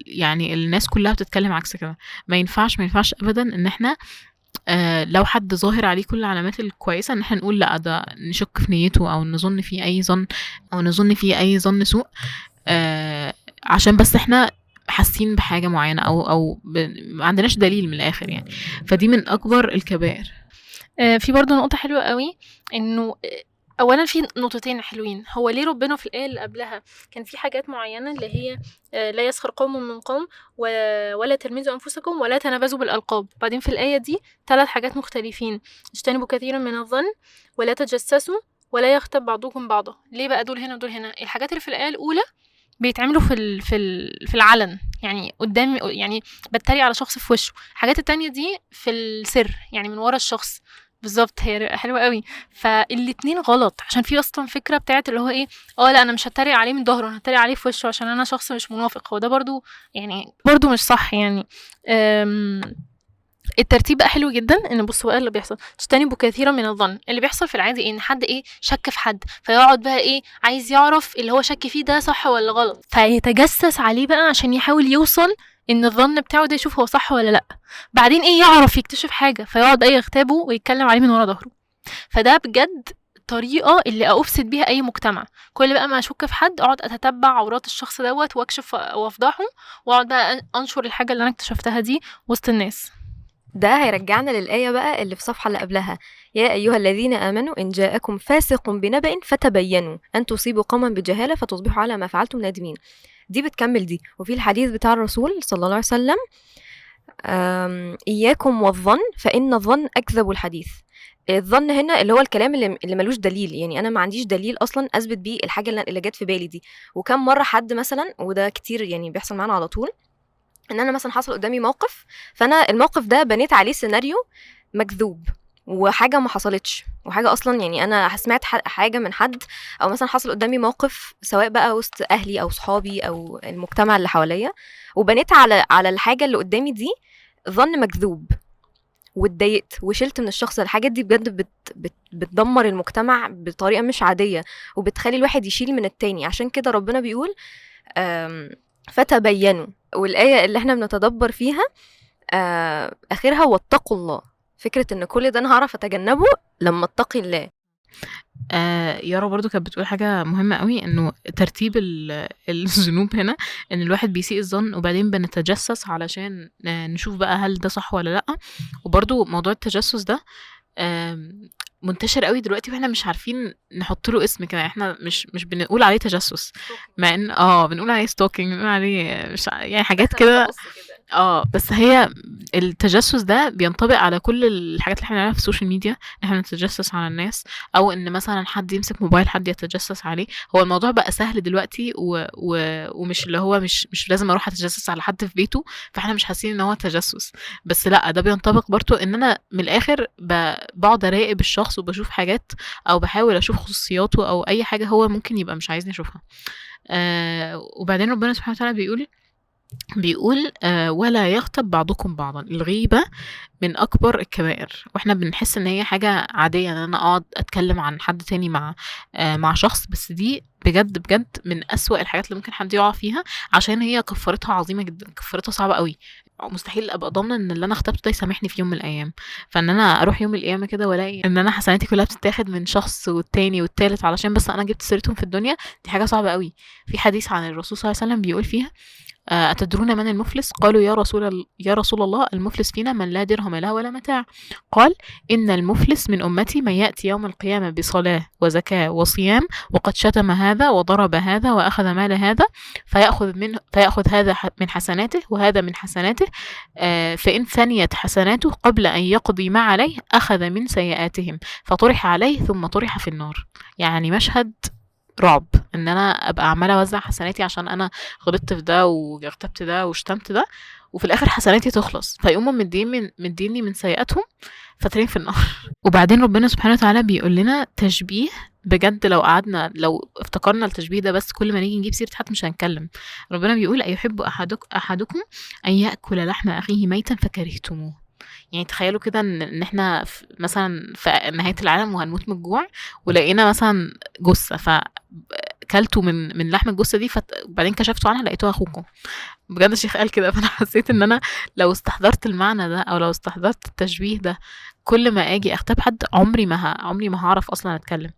يعني الناس كلها بتتكلم عكس كده. ما ينفعش ابدا ان احنا لو حد ظاهر عليه كل العلامات الكويسة ان احنا نقول لا ده نشك في نيته، او نظن فيه اي ظن سوء عشان بس احنا حاسين بحاجة معينة او ما عندناش دليل من الاخر يعني. فدي من اكبر الكبائر. في برضو نقطة حلوة قوي، انه اولا في نقطتين حلوين. هو ليه ربنا في الآية اللي قبلها كان في حاجات معينة اللي هي لا يسخر قوم من قوم ولا تلمزوا أنفسكم ولا تنابزوا بالألقاب، بعدين في الآية دي 3 حاجات مختلفين: اجتنبوا كثيرا من الظن ولا تجسسوا ولا يغتب بعضكم بعضا. ليه بقى دول هنا ودول هنا؟ الحاجات اللي في الآية الأولى بيتعملوا في العلن، يعني قدام، يعني بتريق على شخص في وشه. الحاجات التانية دي في السر، يعني من ورا الشخص بالظبط. هي حلوه قوي. فالاتنين غلط، عشان في اصلا فكره بتاعت اللي هو ايه، لا انا مش هتريق عليه من ظهره، انا هتريق عليه في وشه عشان انا شخص مش منافق. هو ده برضو يعني برضو مش صح يعني. الترتيب بقى حلو جدا. ان بصوا بقى اللي بيحصل، تجتنبوا كثيرا من الظن. اللي بيحصل في العادي إيه؟ ان حد شك في حد، فيقعد بقى عايز يعرف اللي هو شك فيه ده صح ولا غلط، فيتجسس عليه بقى عشان يحاول يوصل ان الظن بتاعه ده يشوف هو صح ولا لا. بعدين يعرف يكتشف حاجه، فيقعد بقى يغتابه ويتكلم عليه من ورا ظهره. فده بجد طريقه اللي افسد بيها اي مجتمع. كل بقى ما اشك في حد اقعد اتتبع عورات الشخص دوت واكشف وافضحه، واقعد بقى انشر الحاجه اللي انا اكتشفتها دي وسط الناس. ده هيرجعنا للآية بقى اللي في صفحة اللي قبلها: يا أيها الذين آمنوا إن جاءكم فاسق بنبأ فتبينوا أن تصيبوا قوما بجهالة فتصبحوا على ما فعلتم نادمين. دي بتكمل دي. وفي الحديث بتاع الرسول صلى الله عليه وسلم: إياكم والظن فإن الظن أكذب الحديث. الظن هنا اللي هو الكلام اللي ملوش دليل، يعني أنا ما عنديش دليل أصلا أثبت بيه الحاجة اللي جت في بالي دي. وكم مرة حد مثلا، وده كتير يعني بيحصل معانا على طول، ان انا مثلا حصل قدامي موقف، فانا الموقف ده بنيت عليه سيناريو مكذوب وحاجه ما حصلتش، وحاجه اصلا يعني انا سمعت حاجه من حد، او مثلا حصل قدامي موقف سواء بقى وسط اهلي او صحابي او المجتمع اللي حواليا، وبنيت على الحاجه اللي قدامي دي ظن مكذوب، واتضايقت وشلت من الشخص. الحاجات دي بجد بتدمر المجتمع بطريقه مش عاديه، وبتخلي الواحد يشيل من التاني. عشان كده ربنا بيقول فتبينوا. والآية اللي احنا بنتدبر فيها آخرها واتقوا الله. فكرة ان كل ده انا هعرف اتجنبه لما اتقي الله. يارا برضو كانت بتقول حاجة مهمة قوي، انه ترتيب الذنوب هنا، ان الواحد بيسيء الظن وبعدين بنتجسس علشان نشوف بقى هل ده صح ولا لأ. وبرضو موضوع التجسس ده منتشر قوي دلوقتي، واحنا مش عارفين نحط له اسم كده. احنا مش بنقول عليه تجسس، مع ان بنقول عليه ستوكينج، بنقول عليه مش يعني حاجات كده. بس هي التجسس ده بينطبق على كل الحاجات اللي احنا بنعملها في السوشيال ميديا، احنا نتجسس على الناس، او ان مثلا حد يمسك موبايل حد يتجسس عليه. هو الموضوع بقى سهل دلوقتي ومش اللي هو مش لازم اروح اتجسس على حد في بيته، فاحنا مش حاسين ان هو تجسس. بس لا، ده بينطبق برضو ان انا من الاخر بقعد اراقب الشخص وبشوف حاجات، او بحاول اشوف خصوصياته او اي حاجة هو ممكن يبقى مش عايزني اشوفها. وبعدين ربنا سبحانه وتعالى بيقول ولا يغتب بعضكم بعضا. الغيبة من اكبر الكبائر، واحنا بنحس ان هي حاجة عادية ان انا اقعد اتكلم عن حد تاني مع شخص، بس دي بجد بجد من اسوأ الحاجات اللي ممكن حد يقع فيها، عشان هي كفارتها عظيمة جدا، كفارتها صعبة قوي. مستحيل ابقى ضامنه ان اللي انا اخترته ده يسامحني في يوم من الايام. فان انا اروح يوم من القيامه كده والاقي ان انا حسناتي كلها بتتاخد من شخص والتاني والتالت علشان بس انا جبت سيرتهم في الدنيا، دي حاجه صعبه قوي. في حديث عن الرسول صلى الله عليه وسلم بيقول فيها: أتدرون من المفلس؟ قالوا يا رسول الله المفلس فينا من لا درهم له ولا متاع. قال: إن المفلس من أمتي من يأتي يوم القيامة بصلاة وزكاة وصيام وقد شتم هذا وضرب هذا وأخذ مال هذا، فيأخذ هذا من حسناته وهذا من حسناته، فإن ثنيت حسناته قبل أن يقضي ما عليه أخذ من سيئاتهم فطرح عليه ثم طرح في النار. يعني مشهد رعب ان انا ابقى عماله اوزع حسناتي عشان انا غلطت في ده واغتبت ده وشتمت ده، وفي الاخر حسناتي تخلص فيقوموا مديني من سيئاتهم فاترين في النار. وبعدين ربنا سبحانه وتعالى بيقول لنا تشبيه بجد، لو افتكرنا التشبيه ده بس كل ما نيجي نجيب سيرة حد مش هنتكلم. ربنا بيقول: أيحب أحدكم أن يأكل لحم أخيه ميتا فكرهتموه. يعني تخيلوا كده ان احنا مثلا في نهاية العالم وهنموت من الجوع، ولقينا مثلا جثة فكلتوا من لحم الجثة دي، وبعدين كشفتوا عنها لقيتوها اخوكم. بجد الشيخ قال كده، فانا حسيت ان انا لو استحضرت المعنى ده او لو استحضرت التشبيه ده كل ما اجي اغتاب حد عمري ما هعرف اصلا اتكلم.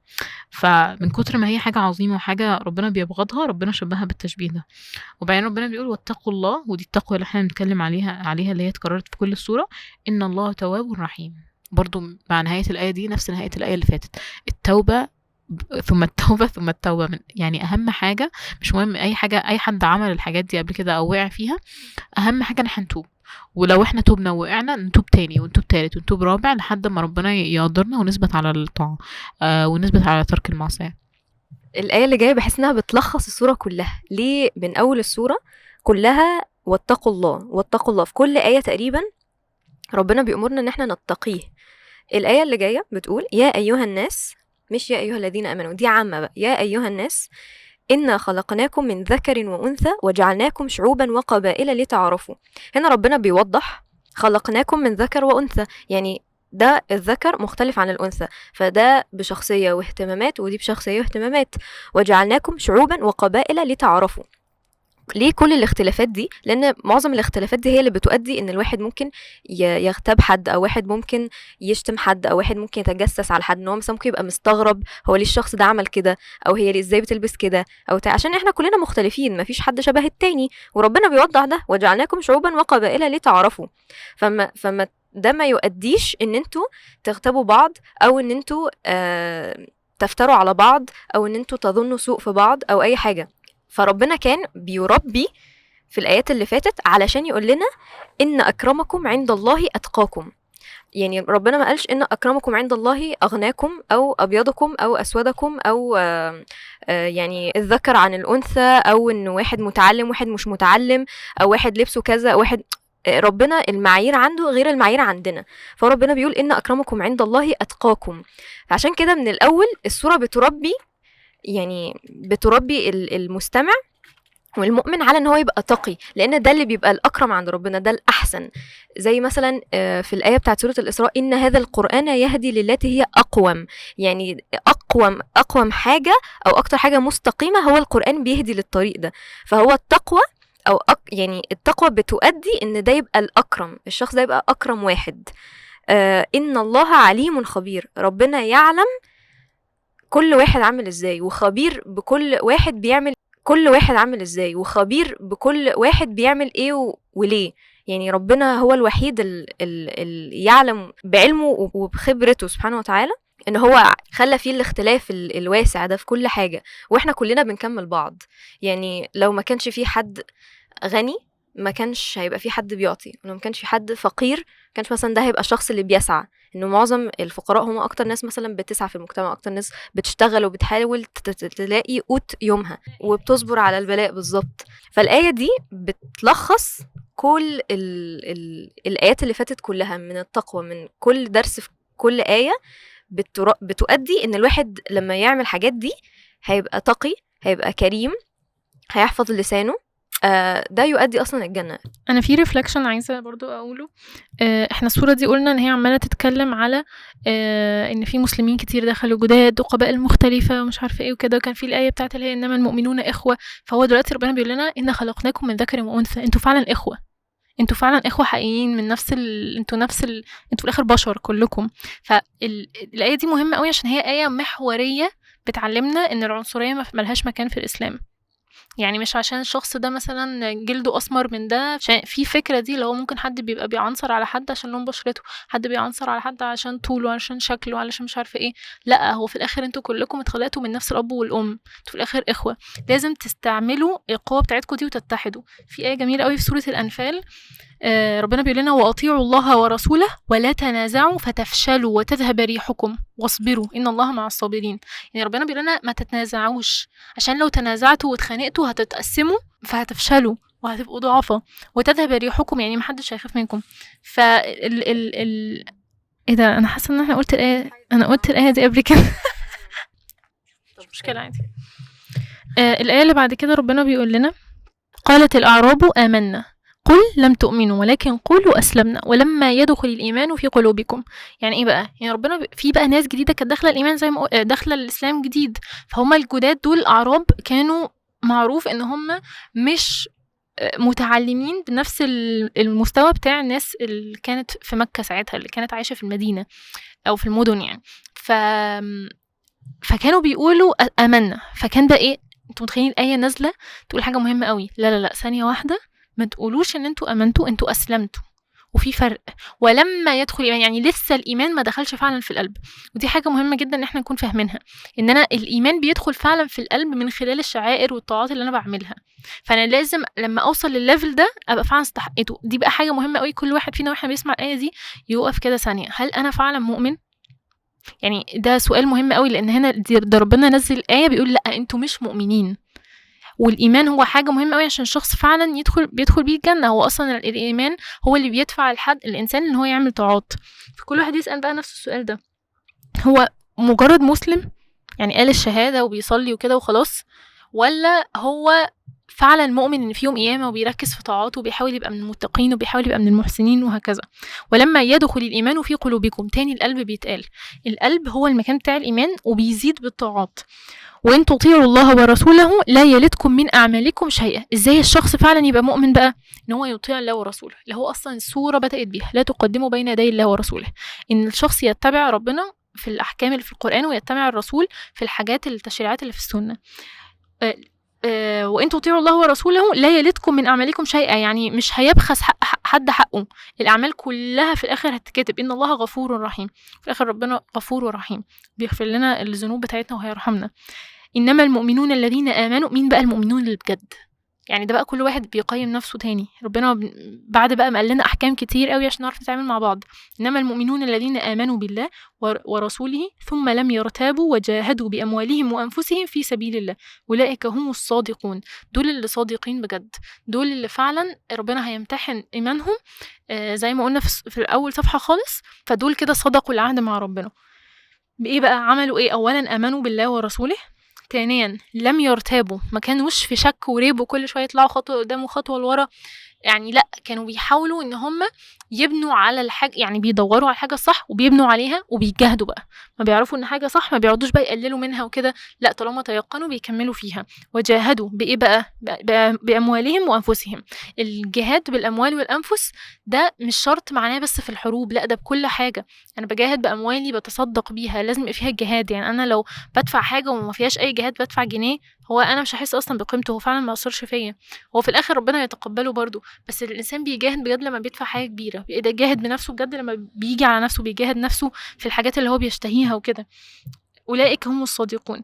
فمن كتر ما هي حاجة عظيمة وحاجة ربنا بيبغضها، ربنا شبهها بالتشبيه ده. وبعدين ربنا بيقول: واتقوا الله، ودي التقوى اللي احنا بنتكلم عليها اللي هي اتكررت في كل السورة: ان الله تواب رحيم. برضو مع نهاية الآية دي نفس نهاية الآية اللي فاتت، التوبة ثم التوبة ثم التوبة. يعني أهم حاجة، مش مهم أي حد عمل الحاجات دي قبل كده أو وقع فيها، أهم حاجة نحن نتوب. ولو احنا توبنا ووقعنا نتوب تاني ونتوب تالت ونتوب رابع لحد ما ربنا يقدرنا ونثبت على الطاعة ونثبت على ترك المعصية. الآية اللي جاية باحس إنها بتلخص السورة كلها. ليه من أول السورة كلها واتقوا الله واتقوا الله، في كل آية تقريبا ربنا بيأمرنا إن احنا نتقيه. الآية اللي جاية بتقول يا أيها الناس، مش يا أيها الذين آمنوا، دي عامة بقى، يا أيها الناس إنا خلقناكم من ذكر وأنثى وجعلناكم شعوبا وقبائل لتعارفوا. هنا ربنا بيوضح خلقناكم من ذكر وأنثى، يعني ده الذكر مختلف عن الأنثى، فده بشخصية واهتمامات ودي بشخصية واهتمامات. وجعلناكم شعوبا وقبائل لتعارفوا. ليه كل الاختلافات دي؟ لان معظم الاختلافات دي هي اللي بتؤدي ان الواحد ممكن يغتاب حد، او واحد ممكن يشتم حد، او واحد ممكن يتجسس على حد، ان هو مثلا ممكن يبقى مستغرب هو ليه الشخص ده عمل كده، او هي ليه ازاي بتلبس كده، او عشان احنا كلنا مختلفين، مفيش حد شبه التاني، وربنا بيوضح ده وجعلناكم شعوبا وقبائل لتعارفوا. فما ده ما يؤديش ان انتوا تغتابوا بعض، او ان انتوا تفتروا على بعض، او ان انتوا تظنوا سوء في بعض او اي حاجه. فربنا كان بيربي في الآيات اللي فاتت علشان يقول لنا إن أكرمكم عند الله أتقاكم. يعني ربنا ما قالش إن أكرمكم عند الله أغناكم أو أبيضكم أو أسودكم أو يعني الذكر عن الأنثى، أو إن واحد متعلم واحد مش متعلم، أو واحد لبسه كذا واحد. ربنا المعايير عنده غير المعايير عندنا، فربنا بيقول إن أكرمكم عند الله أتقاكم. فعشان كده من الأول السورة بتربي، يعني بتربي المستمع والمؤمن على ان هو يبقى تقي، لان ده اللي بيبقى الاكرم عند ربنا، ده الاحسن. زي مثلا في الايه بتاعت سوره الاسراء ان هذا القران يهدي للتي هي اقوم، يعني اقوم حاجه او اكتر حاجه مستقيمه هو القران بيهدي للطريق ده. فهو التقوى او يعني التقوى بتؤدي ان ده يبقى الاكرم، الشخص ده يبقى اكرم واحد. ان الله عليم خبير، ربنا يعلم كل واحد عامل ازاي، وخبير بكل واحد بيعمل، كل واحد عامل ازاي، وخبير بكل واحد بيعمل ايه وليه. يعني ربنا هو الوحيد اللي يعلم بعلمه وبخبرته سبحانه وتعالى ان هو خلى فيه الاختلاف الواسع ده في كل حاجة، واحنا كلنا بنكمل بعض. يعني لو ما كانش فيه حد غني ما كانش هيبقى في حد بيعطي، ولو ما كانش في حد فقير كانش مثلا ده هيبقى الشخص اللي بيسعى. انه معظم الفقراء هم اكتر ناس مثلا بتسعى في المجتمع، اكتر ناس بتشتغل وبتحاول تلاقي قوت يومها وبتصبر على البلاء بالظبط. فالآية دي بتلخص كل الآيات اللي فاتت كلها من التقوى، من كل درس في كل آية بتؤدي ان الواحد لما يعمل حاجات دي هيبقى تقي، هيبقى كريم، هيحفظ لسانه، ده يؤدي اصلا الجنه. انا في ريفلكشن عايزه برضو اقوله. احنا الصوره دي قلنا ان هي عماله تتكلم على ان في مسلمين كتير دخلوا جداد وقبائل مختلفه ومش عارفه ايه وكده، وكان في الايه بتاعت اللي هي انما المؤمنون اخوه. فهو دلوقتي ربنا بيقول لنا ان خلقناكم من ذكر وانثى، انتوا فعلا اخوه، انتوا فعلا اخوه حقيقيين من نفس انتوا انتوا في الاخر بشر كلكم. فالايه دي مهمه قوي عشان هي ايه محوريه بتعلمنا ان العنصريه ملهاش مكان في الاسلام. يعني مش عشان الشخص ده مثلا جلده اسمر من ده، في فكره دي اللي هو ممكن حد بيبقى بيعنصر على حد عشان لون بشرته، حد بيعنصر على حد عشان طوله، عشان شكله، علشان مش عارفه ايه. لا، هو في الاخر انتوا كلكم اتخلقتوا من نفس الاب والام، انتوا في الاخر اخوه. لازم تستعملوا القوه بتاعتكم دي وتتحدوا. في ايه جميله قوي في سوره الانفال، ربنا بيقول لنا واطيعوا الله ورسوله ولا تنازعوا فتفشلوا وتذهب ريحكم واصبروا ان الله مع الصابرين. يعني ربنا بيقول لنا ما تتنازعوش، عشان لو تنازعتوا واتخانقتوا هتتقسموا فهتفشلوا وهتبقوا ضعفة وتذهب ريحكم، يعني محدش هيخاف منكم. ايه ده، انا حاسه ان انا قلت الايه دي قبل كده. مش مشكله عادي. الايه اللي بعد كده ربنا بيقول لنا قالت الاعراب آمنا قل لم تؤمنوا ولكن قولوا أسلمنا ولما يدخل الإيمان في قلوبكم. يعني إيه بقى؟ يعني ربنا في بقى ناس جديدة كانت داخلة الإيمان زي ما داخلة الإسلام جديد، فهم الجداد دول الأعراب كانوا معروف إن هم مش متعلمين بنفس المستوى بتاع الناس اللي كانت في مكة ساعتها، اللي كانت عايشة في المدينة أو في المدن يعني. فكانوا بيقولوا آمنا. فكان بقى إيه؟ انتوا متخيلين الآية نازلة تقول حاجة مهمة قوي، لا ثانية واحدة، ما تقولوش ان انتوا امنتوا، انتوا اسلمتوا، وفي فرق. ولما يدخل الايمان يعني لسه الايمان ما دخلش فعلا في القلب. ودي حاجه مهمه جدا ان احنا نكون فاهمينها، ان انا الايمان بيدخل فعلا في القلب من خلال الشعائر والطاعات اللي انا بعملها. فانا لازم لما اوصل للليفل ده ابقى فعلا استحقيته. دي بقى حاجه مهمه قوي، كل واحد فينا واحنا بيسمع الايه دي يوقف كده ثانيه، هل انا فعلا مؤمن؟ يعني ده سؤال مهم قوي، لان هنا ده ربنا نزل آية بيقول لا انتوا مش مؤمنين. والايمان هو حاجه مهمه قوي عشان الشخص فعلا بيدخل بيه الجنه. هو اصلا الايمان هو اللي بيدفع الانسان ان هو يعمل طاعات. فكل واحد يسال بقى نفس السؤال ده، هو مجرد مسلم يعني قال الشهاده وبيصلي وكده وخلاص، ولا هو فعلا مؤمن ان في يوم قيامه وبيركز في طاعاته وبيحاول يبقى من المتقين وبيحاول يبقى من المحسنين وهكذا. ولما يدخل الايمان في قلوبكم، تاني القلب بيتقال، القلب هو المكان بتاع الايمان وبيزيد بالطاعات. وان تطيعوا الله ورسوله لا يلدكم من اعمالكم شيئا. ازاي الشخص فعلا يبقى مؤمن بقى؟ ان هو يطيع الله ورسوله، اللي هو اصلا السوره بدات بيها لا تقدموا بين يدي الله ورسوله. ان الشخص يتبع ربنا في الاحكام اللي في القران ويتبع الرسول في الحاجات التشريعات اللي في السنه. وان تطيعوا الله ورسوله لا يلدكم من اعمالكم شيئا، يعني مش هيبخس حد حقه. الاعمال كلها في الاخر هتتكتب. ان الله غفور رحيم، في الاخر ربنا غفور رحيم بيغفر لنا الذنوب بتاعتنا وهيرحمنا. انما المؤمنون الذين امنوا. مين بقى المؤمنون اللي بجد؟ يعني ده بقى كل واحد بيقيم نفسه تاني. ربنا بعد بقى ما قال لنا احكام كتير قوي عشان نعرف نتعامل مع بعض. انما المؤمنون الذين امنوا بالله ورسوله ثم لم يرتابوا وجاهدوا باموالهم وانفسهم في سبيل الله اولئك هم الصادقون. دول اللي صادقين بجد، دول اللي فعلا ربنا هيمتحن ايمانهم زي ما قلنا في الاول صفحه خالص. فدول كده صدقوا العهد مع ربنا. بايه بقى؟ عملوا ايه؟ اولا امنوا بالله ورسوله، ثانيا لم يرتابوا، ما كانوش في شك وريب وكل شويه يطلعوا خطوه قدام وخطوه لورا. يعني لا، كانوا بيحاولوا ان هم يبنوا على الحاجه، يعني بيدوروا على الحاجه الصح وبيبنوا عليها وبيجاهدوا بقى. ما بيعرفوا ان حاجه صح ما بيقعدوش بقى يقللوا منها وكده، لا طالما تيقنوا بيكملوا فيها. وجاهدوا بايه بقى؟ باموالهم وانفسهم. الجهاد بالاموال والانفس ده مش شرط معناه بس في الحروب، لا ده بكل حاجه. انا بجاهد باموالي بتصدق بيها، لازم يبقى فيها الجهاد. يعني انا لو بدفع حاجه وما فيهاش اي جهاد، بدفع جنيه، هو انا مش هحس اصلا بقيمته، هو فعلا ما اثرش فيا. هو في الاخر ربنا يتقبله برضو، بس الانسان بيجاهد بجد لما بيدفع حاجه كبيره، بيجاهد بنفسه بجد لما بيجي على نفسه، بيجاهد نفسه في الحاجات اللي هو بيشتهيها وكده. اولئك هم الصادقون.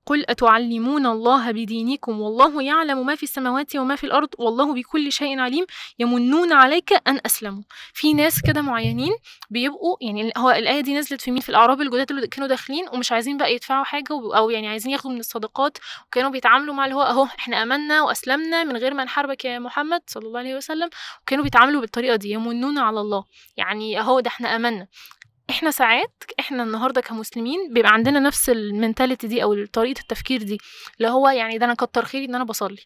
قل أتعلمون الله بدينكم والله يعلم ما في السماوات وما في الأرض والله بكل شيء عليم يمنون عليك أن أسلموا. في ناس كده معينين بيبقوا، يعني هو الآية دي نزلت في مين؟ في الأعراب الجداد اللي كانوا داخلين ومش عايزين بقى يدفعوا حاجة، أو يعني عايزين ياخدوا من الصدقات، وكانوا بيتعاملوا مع اللي هو أهو إحنا أمنا وأسلمنا من غير ما نحاربك يا محمد صلى الله عليه وسلم. وكانوا بيتعاملوا بالطريقة دي، يمنون على الله، يعني أهو ده إحنا أمنا. احنا ساعات احنا النهارده كمسلمين بيبقى عندنا نفس المنتاليتي دي او طريقه التفكير دي، اللي هو يعني ده انا كتر خيري ان انا بصلي،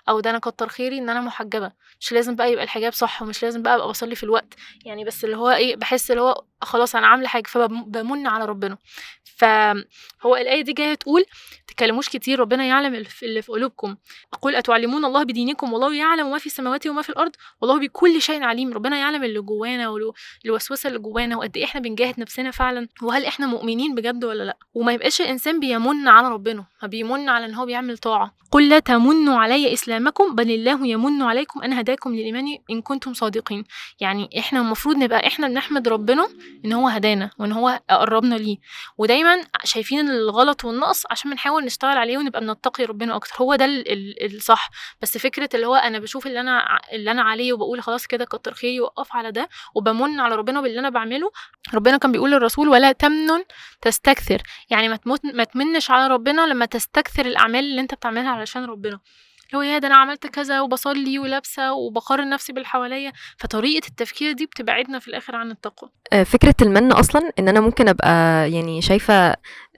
او ده انا كتر خيري ان انا محجبه، مش لازم بقى يبقى الحجاب صح ومش لازم بقى ابقى بصلي في الوقت، يعني بس اللي هو ايه، بحس اللي هو خلاص انا عامله حاجه فبمن على ربنا. فهو الايه دي جايه تقول تكلموش كتير، ربنا يعلم اللي في قلوبكم. اقول اتعلمون الله بدينكم والله يعلم ما في السماوات وما في الارض والله بكل شيء عليم. ربنا يعلم اللي جوانا والوسوسه اللي جوانا وقد ايه احنا بنجاهد نفسنا فعلا، وهل احنا مؤمنين بجد ولا لا. وما يبقاش الانسان بيمن على ربنا، ما بيمن على ان هو بيعمل طاعه. قل لا تمنوا علي اسلامكم بل الله يمن عليكم ان هداكم للايمان ان كنتم صادقين. يعني احنا المفروض نبقى احنا بنحمد ربنا ان هو هدانا وان هو قربنا ليه، ودايما شايفين الغلط والنقص عشان بنحاول نشتغل عليه ونبقى بنتقي ربنا اكتر. هو ده الصح. بس فكره اللي هو انا بشوف اللي انا عليه وبقول خلاص كده كتر خيري واقف على ده وبمن على ربنا باللي انا بعمله. ربنا كان بيقول للرسول ولا تمنن تستكثر، يعني ما تمنش على ربنا لما تستكثر الاعمال اللي انت بتعملها علشان ربنا. لو يا ده انا عملت كذا وبصلي ولابسه وبقارن نفسي باللي حواليا، فطريقه التفكير دي بتبعدنا في الاخر عن التقوى. فكرة المن أصلا إن أنا ممكن أبقى يعني شايفة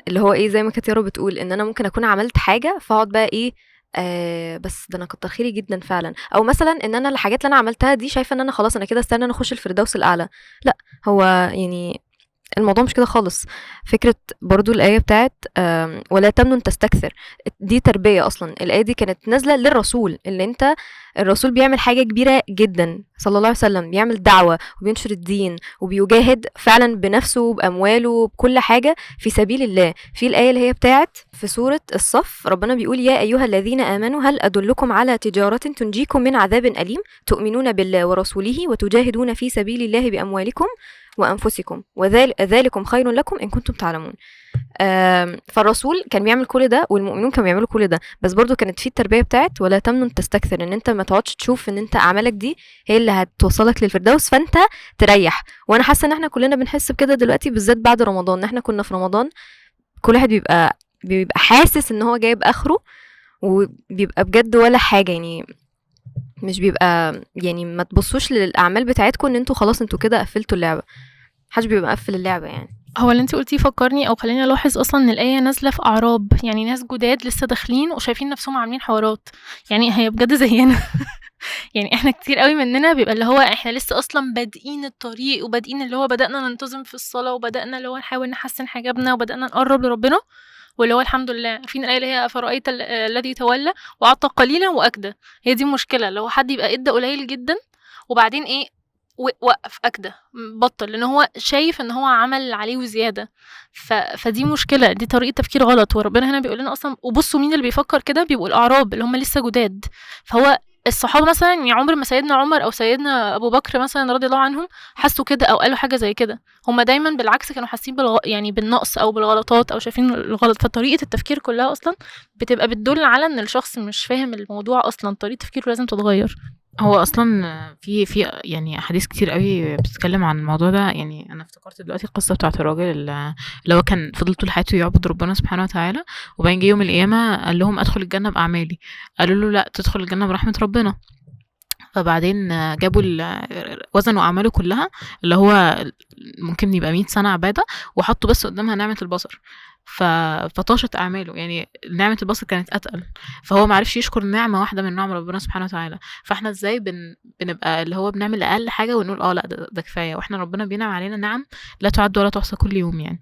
اللي هو إيه، زي ما كانت يارا بتقول، إن أنا ممكن أكون عملت حاجة فأقعد بقى إيه، بس ده أنا كتر خيري جدا فعلا، أو مثلا إن أنا الحاجات اللي أنا عملتها دي شايفة إن أنا خلاص أنا كده استنى أنا أخش الفردوس الأعلى. لأ، هو يعني الموضوع مش كده خالص. فكرة برضو الآية بتاعت ولا تمنن تستكثر، دي تربية أصلا. الآية دي كانت نازلة للرسول، اللي انت الرسول بيعمل حاجة كبيرة جدا صلى الله عليه وسلم، بيعمل دعوة وبينشر الدين وبيجاهد فعلا بنفسه وبأمواله بكل حاجة في سبيل الله. في الآية اللي هي بتاعت في سورة الصف، ربنا بيقول يا أيها الذين آمنوا هل أدلكم على تجارة تنجيكم من عذاب أليم تؤمنون بالله ورسوله وتجاهدون في سبيل الله بأموالكم وأنفسكم ذلكم خير لكم إن كنتم تعلمون. فالرسول كان بيعمل كل ده والمؤمنون كانوا بيعملوا كل ده، بس برضو كانت في التربية بتاعت ولا تمنن تستكثر، ان انت ما تقعدش تشوف ان انت اعمالك دي هي اللي هتوصلك للفردوس فانت تريح. وانا حاسه ان احنا كلنا بنحس بكده دلوقتي بالذات بعد رمضان، ان احنا كنا في رمضان كل واحد بيبقى حاسس ان هو جايب اخره وبيبقى بجد ولا حاجه، يعني مش بيبقى، يعني ما تبصوش للاعمال بتاعتكم ان انتوا خلاص انتوا كده قفلتوا اللعبه، محدش بيبقى مقفل اللعبه يعني. هو اللي انت قلتيه فكرني او خليني الاحظ اصلا ان الايه نازله في اعراب، يعني ناس جداد لسه داخلين وشايفين نفسهم عاملين حوارات، يعني هي بجد زينا يعني احنا كتير قوي مننا بيبقى اللي هو احنا لسه اصلا بادئين الطريق وبادئين اللي هو بدأنا ننتظم في الصلاة وبدأنا اللي هو نحاول نحسن حجابنا وبدأنا نقرب لربنا، واللي هو الحمد لله عارفين الآية اللي هي أفرأيت الذي تولى وأعطى قليلا وأكدى. هي دي المشكلة، اللي هو حد يبقى ادى قليل جدا وبعدين ايه وقف أكدى بطل، لأن هو شايف ان هو عمل عليه وزيادة. فدي مشكلة، دي طريقة تفكير غلط. وربنا هنا بيقول لنا اصلا وبصوا مين اللي بيفكر كده، بيبقوا الأعراب اللي هم لسه جداد. فهو الصحابة مثلا يعني عمر ما سيدنا عمر او سيدنا ابو بكر مثلا رضي الله عنهم حسوا كده او قالوا حاجة زي كده، هم دايما بالعكس كانوا حاسين يعني بالنقص او بالغلطات او شايفين الغلط. فطريقة التفكير كلها اصلا بتبقى بتدل على ان الشخص مش فاهم الموضوع اصلا، طريقة تفكيره لازم تتغير. هو اصلا في يعني احاديث كتير قوي بتتكلم عن الموضوع ده. يعني انا افتكرت دلوقتي القصه بتاعت الراجل اللي هو كان فضل طول حياته يعبد ربنا سبحانه وتعالى، وبعدين جه يوم القيامه قال لهم ادخل الجنه باعمالي، قالوا له لا تدخل الجنه برحمه ربنا. فبعدين جابوا وزنوا اعماله كلها اللي هو ممكن يبقى 100 سنه عباده، وحطوا بس قدامها نعمه البصر، فطاشت اعماله. يعني نعمه البصر كانت اتقل، فهو ما عرفش يشكر نعمه واحده من نعم ربنا سبحانه وتعالى. فاحنا ازاي بنبقى اللي هو بنعمل اقل حاجه ونقول لا ده كفايه، واحنا ربنا بينعم علينا نعم لا تعد ولا تحصى كل يوم يعني.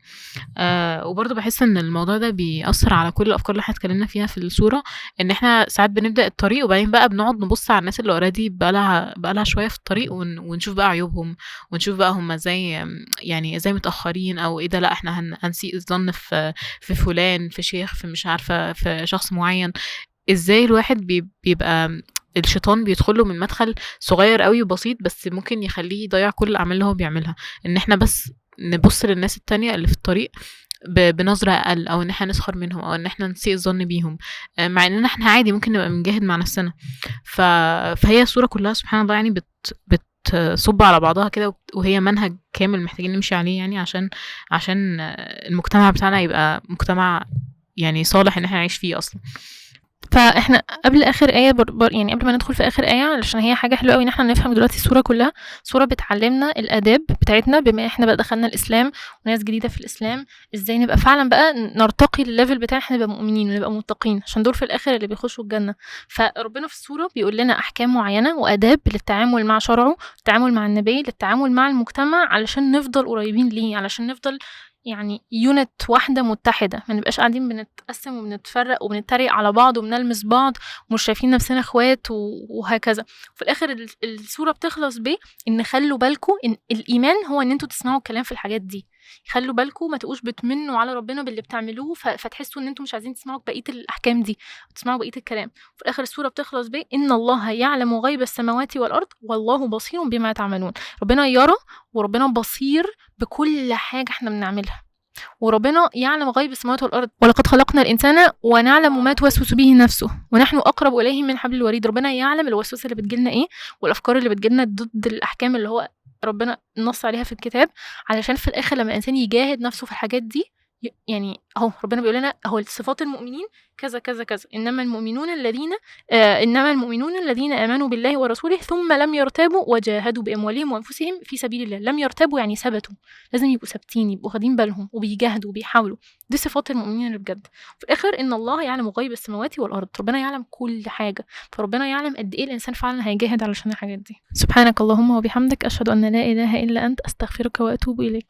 وبرضه بحس ان الموضوع ده بيأثر على كل الافكار اللي احنا اتكلمنا فيها في الصوره، ان احنا ساعات بنبدا الطريق وبعدين بقى بنقعد نبص على الناس اللي اوريدي بقى لها شويه في الطريق ونشوف بقى عيوبهم، ونشوف بقى هم ازاي يعني ازاي متاخرين او ايه ده، لا احنا هنسيء الظن في فلان، في شيخ، في مش عارفه في شخص معين. ازاي الواحد بيبقى الشيطان بيدخله من مدخل صغير قوي وبسيط بس ممكن يخليه يضيع كل الاعمال اللي هو بيعملها، ان احنا بس نبص للناس التانية اللي في الطريق بنظرة أقل، أو إن احنا نسخر منهم، أو إن احنا نسيء الظن بيهم، مع إننا احنا عادي ممكن نبقى بنجاهد مع نفسنا. فهي الصورة كلها سبحان الله يعني بتصب على بعضها كده، وهي منهج كامل محتاجين نمشي عليه يعني عشان المجتمع بتاعنا يبقى مجتمع يعني صالح إن احنا نعيش فيه أصلا. فاحنا قبل اخر ايه يعني قبل ما ندخل في اخر ايه، علشان هي حاجه حلوه قوي ان احنا نفهم دلوقتي السوره كلها. سوره بتعلمنا الاداب بتاعتنا بما احنا بقى دخلنا الاسلام وناس جديده في الاسلام، ازاي نبقى فعلا بقى نرتقي الليفل بتاعنا، احنا نبقى مؤمنين ونبقى متقين، عشان دول في الاخر اللي بيخشوا الجنه. فربنا في السوره بيقول لنا احكام معينه واداب للتعامل مع شرعه، التعامل مع النبي، للتعامل مع المجتمع، علشان نفضل قريبين ليه، علشان نفضل يعني يونت واحدة متحدة، ما نبقاش قاعدين بنتقسم وبنتفرق وبنتريق على بعض وبنلمس بعض ومش شايفين نفسنا اخوات وهكذا. في الاخر السورة بتخلص ان خلوا بالكم ان الايمان هو ان انتوا تسمعوا الكلام في الحاجات دي، خلوا بالكم ما تقوش بتمنوا على ربنا باللي بتعملوه فتحسوا ان انتوا مش عايزين تسمعوا بقية الاحكام دي وتسمعوا بقية الكلام. في الاخر السورة بتخلص ان الله يعلم غيب السماوات والارض والله بصير بما تعملون. ربنا يرى وربنا بصير بكل حاجة احنا بنعملها، وربنا يعلم غيب السماوات والارض ولقد خلقنا الانسان ونعلم ما توسوس به نفسه ونحن اقرب اليه من حبل الوريد. ربنا يعلم الوسوسه اللي بتجيلنا ايه والافكار اللي بتجيلنا ضد الاحكام اللي هو ربنا نص عليها في الكتاب، علشان في الاخر لما الانسان يجاهد نفسه في الحاجات دي يعني اهو ربنا بيقول لنا اهو صفات المؤمنين كذا كذا كذا، انما المؤمنون الذين امنوا بالله ورسوله ثم لم يرتابوا وجاهدوا باموالهم وانفسهم في سبيل الله. لم يرتابوا يعني ثبتوا، لازم يبقوا ثابتين، يبقوا واخدين بالهم وبيجاهدوا وبيحاولوا. دي صفات المؤمنين اللي بجد. في الاخر ان الله يعلم غيب السماوات والارض، ربنا يعلم كل حاجه، فربنا يعلم قد ايه الانسان فعلا هيجاهد علشان الحاجات دي. سبحانك اللهم وبحمدك اشهد ان لا اله الا انت استغفرك واتوب اليك.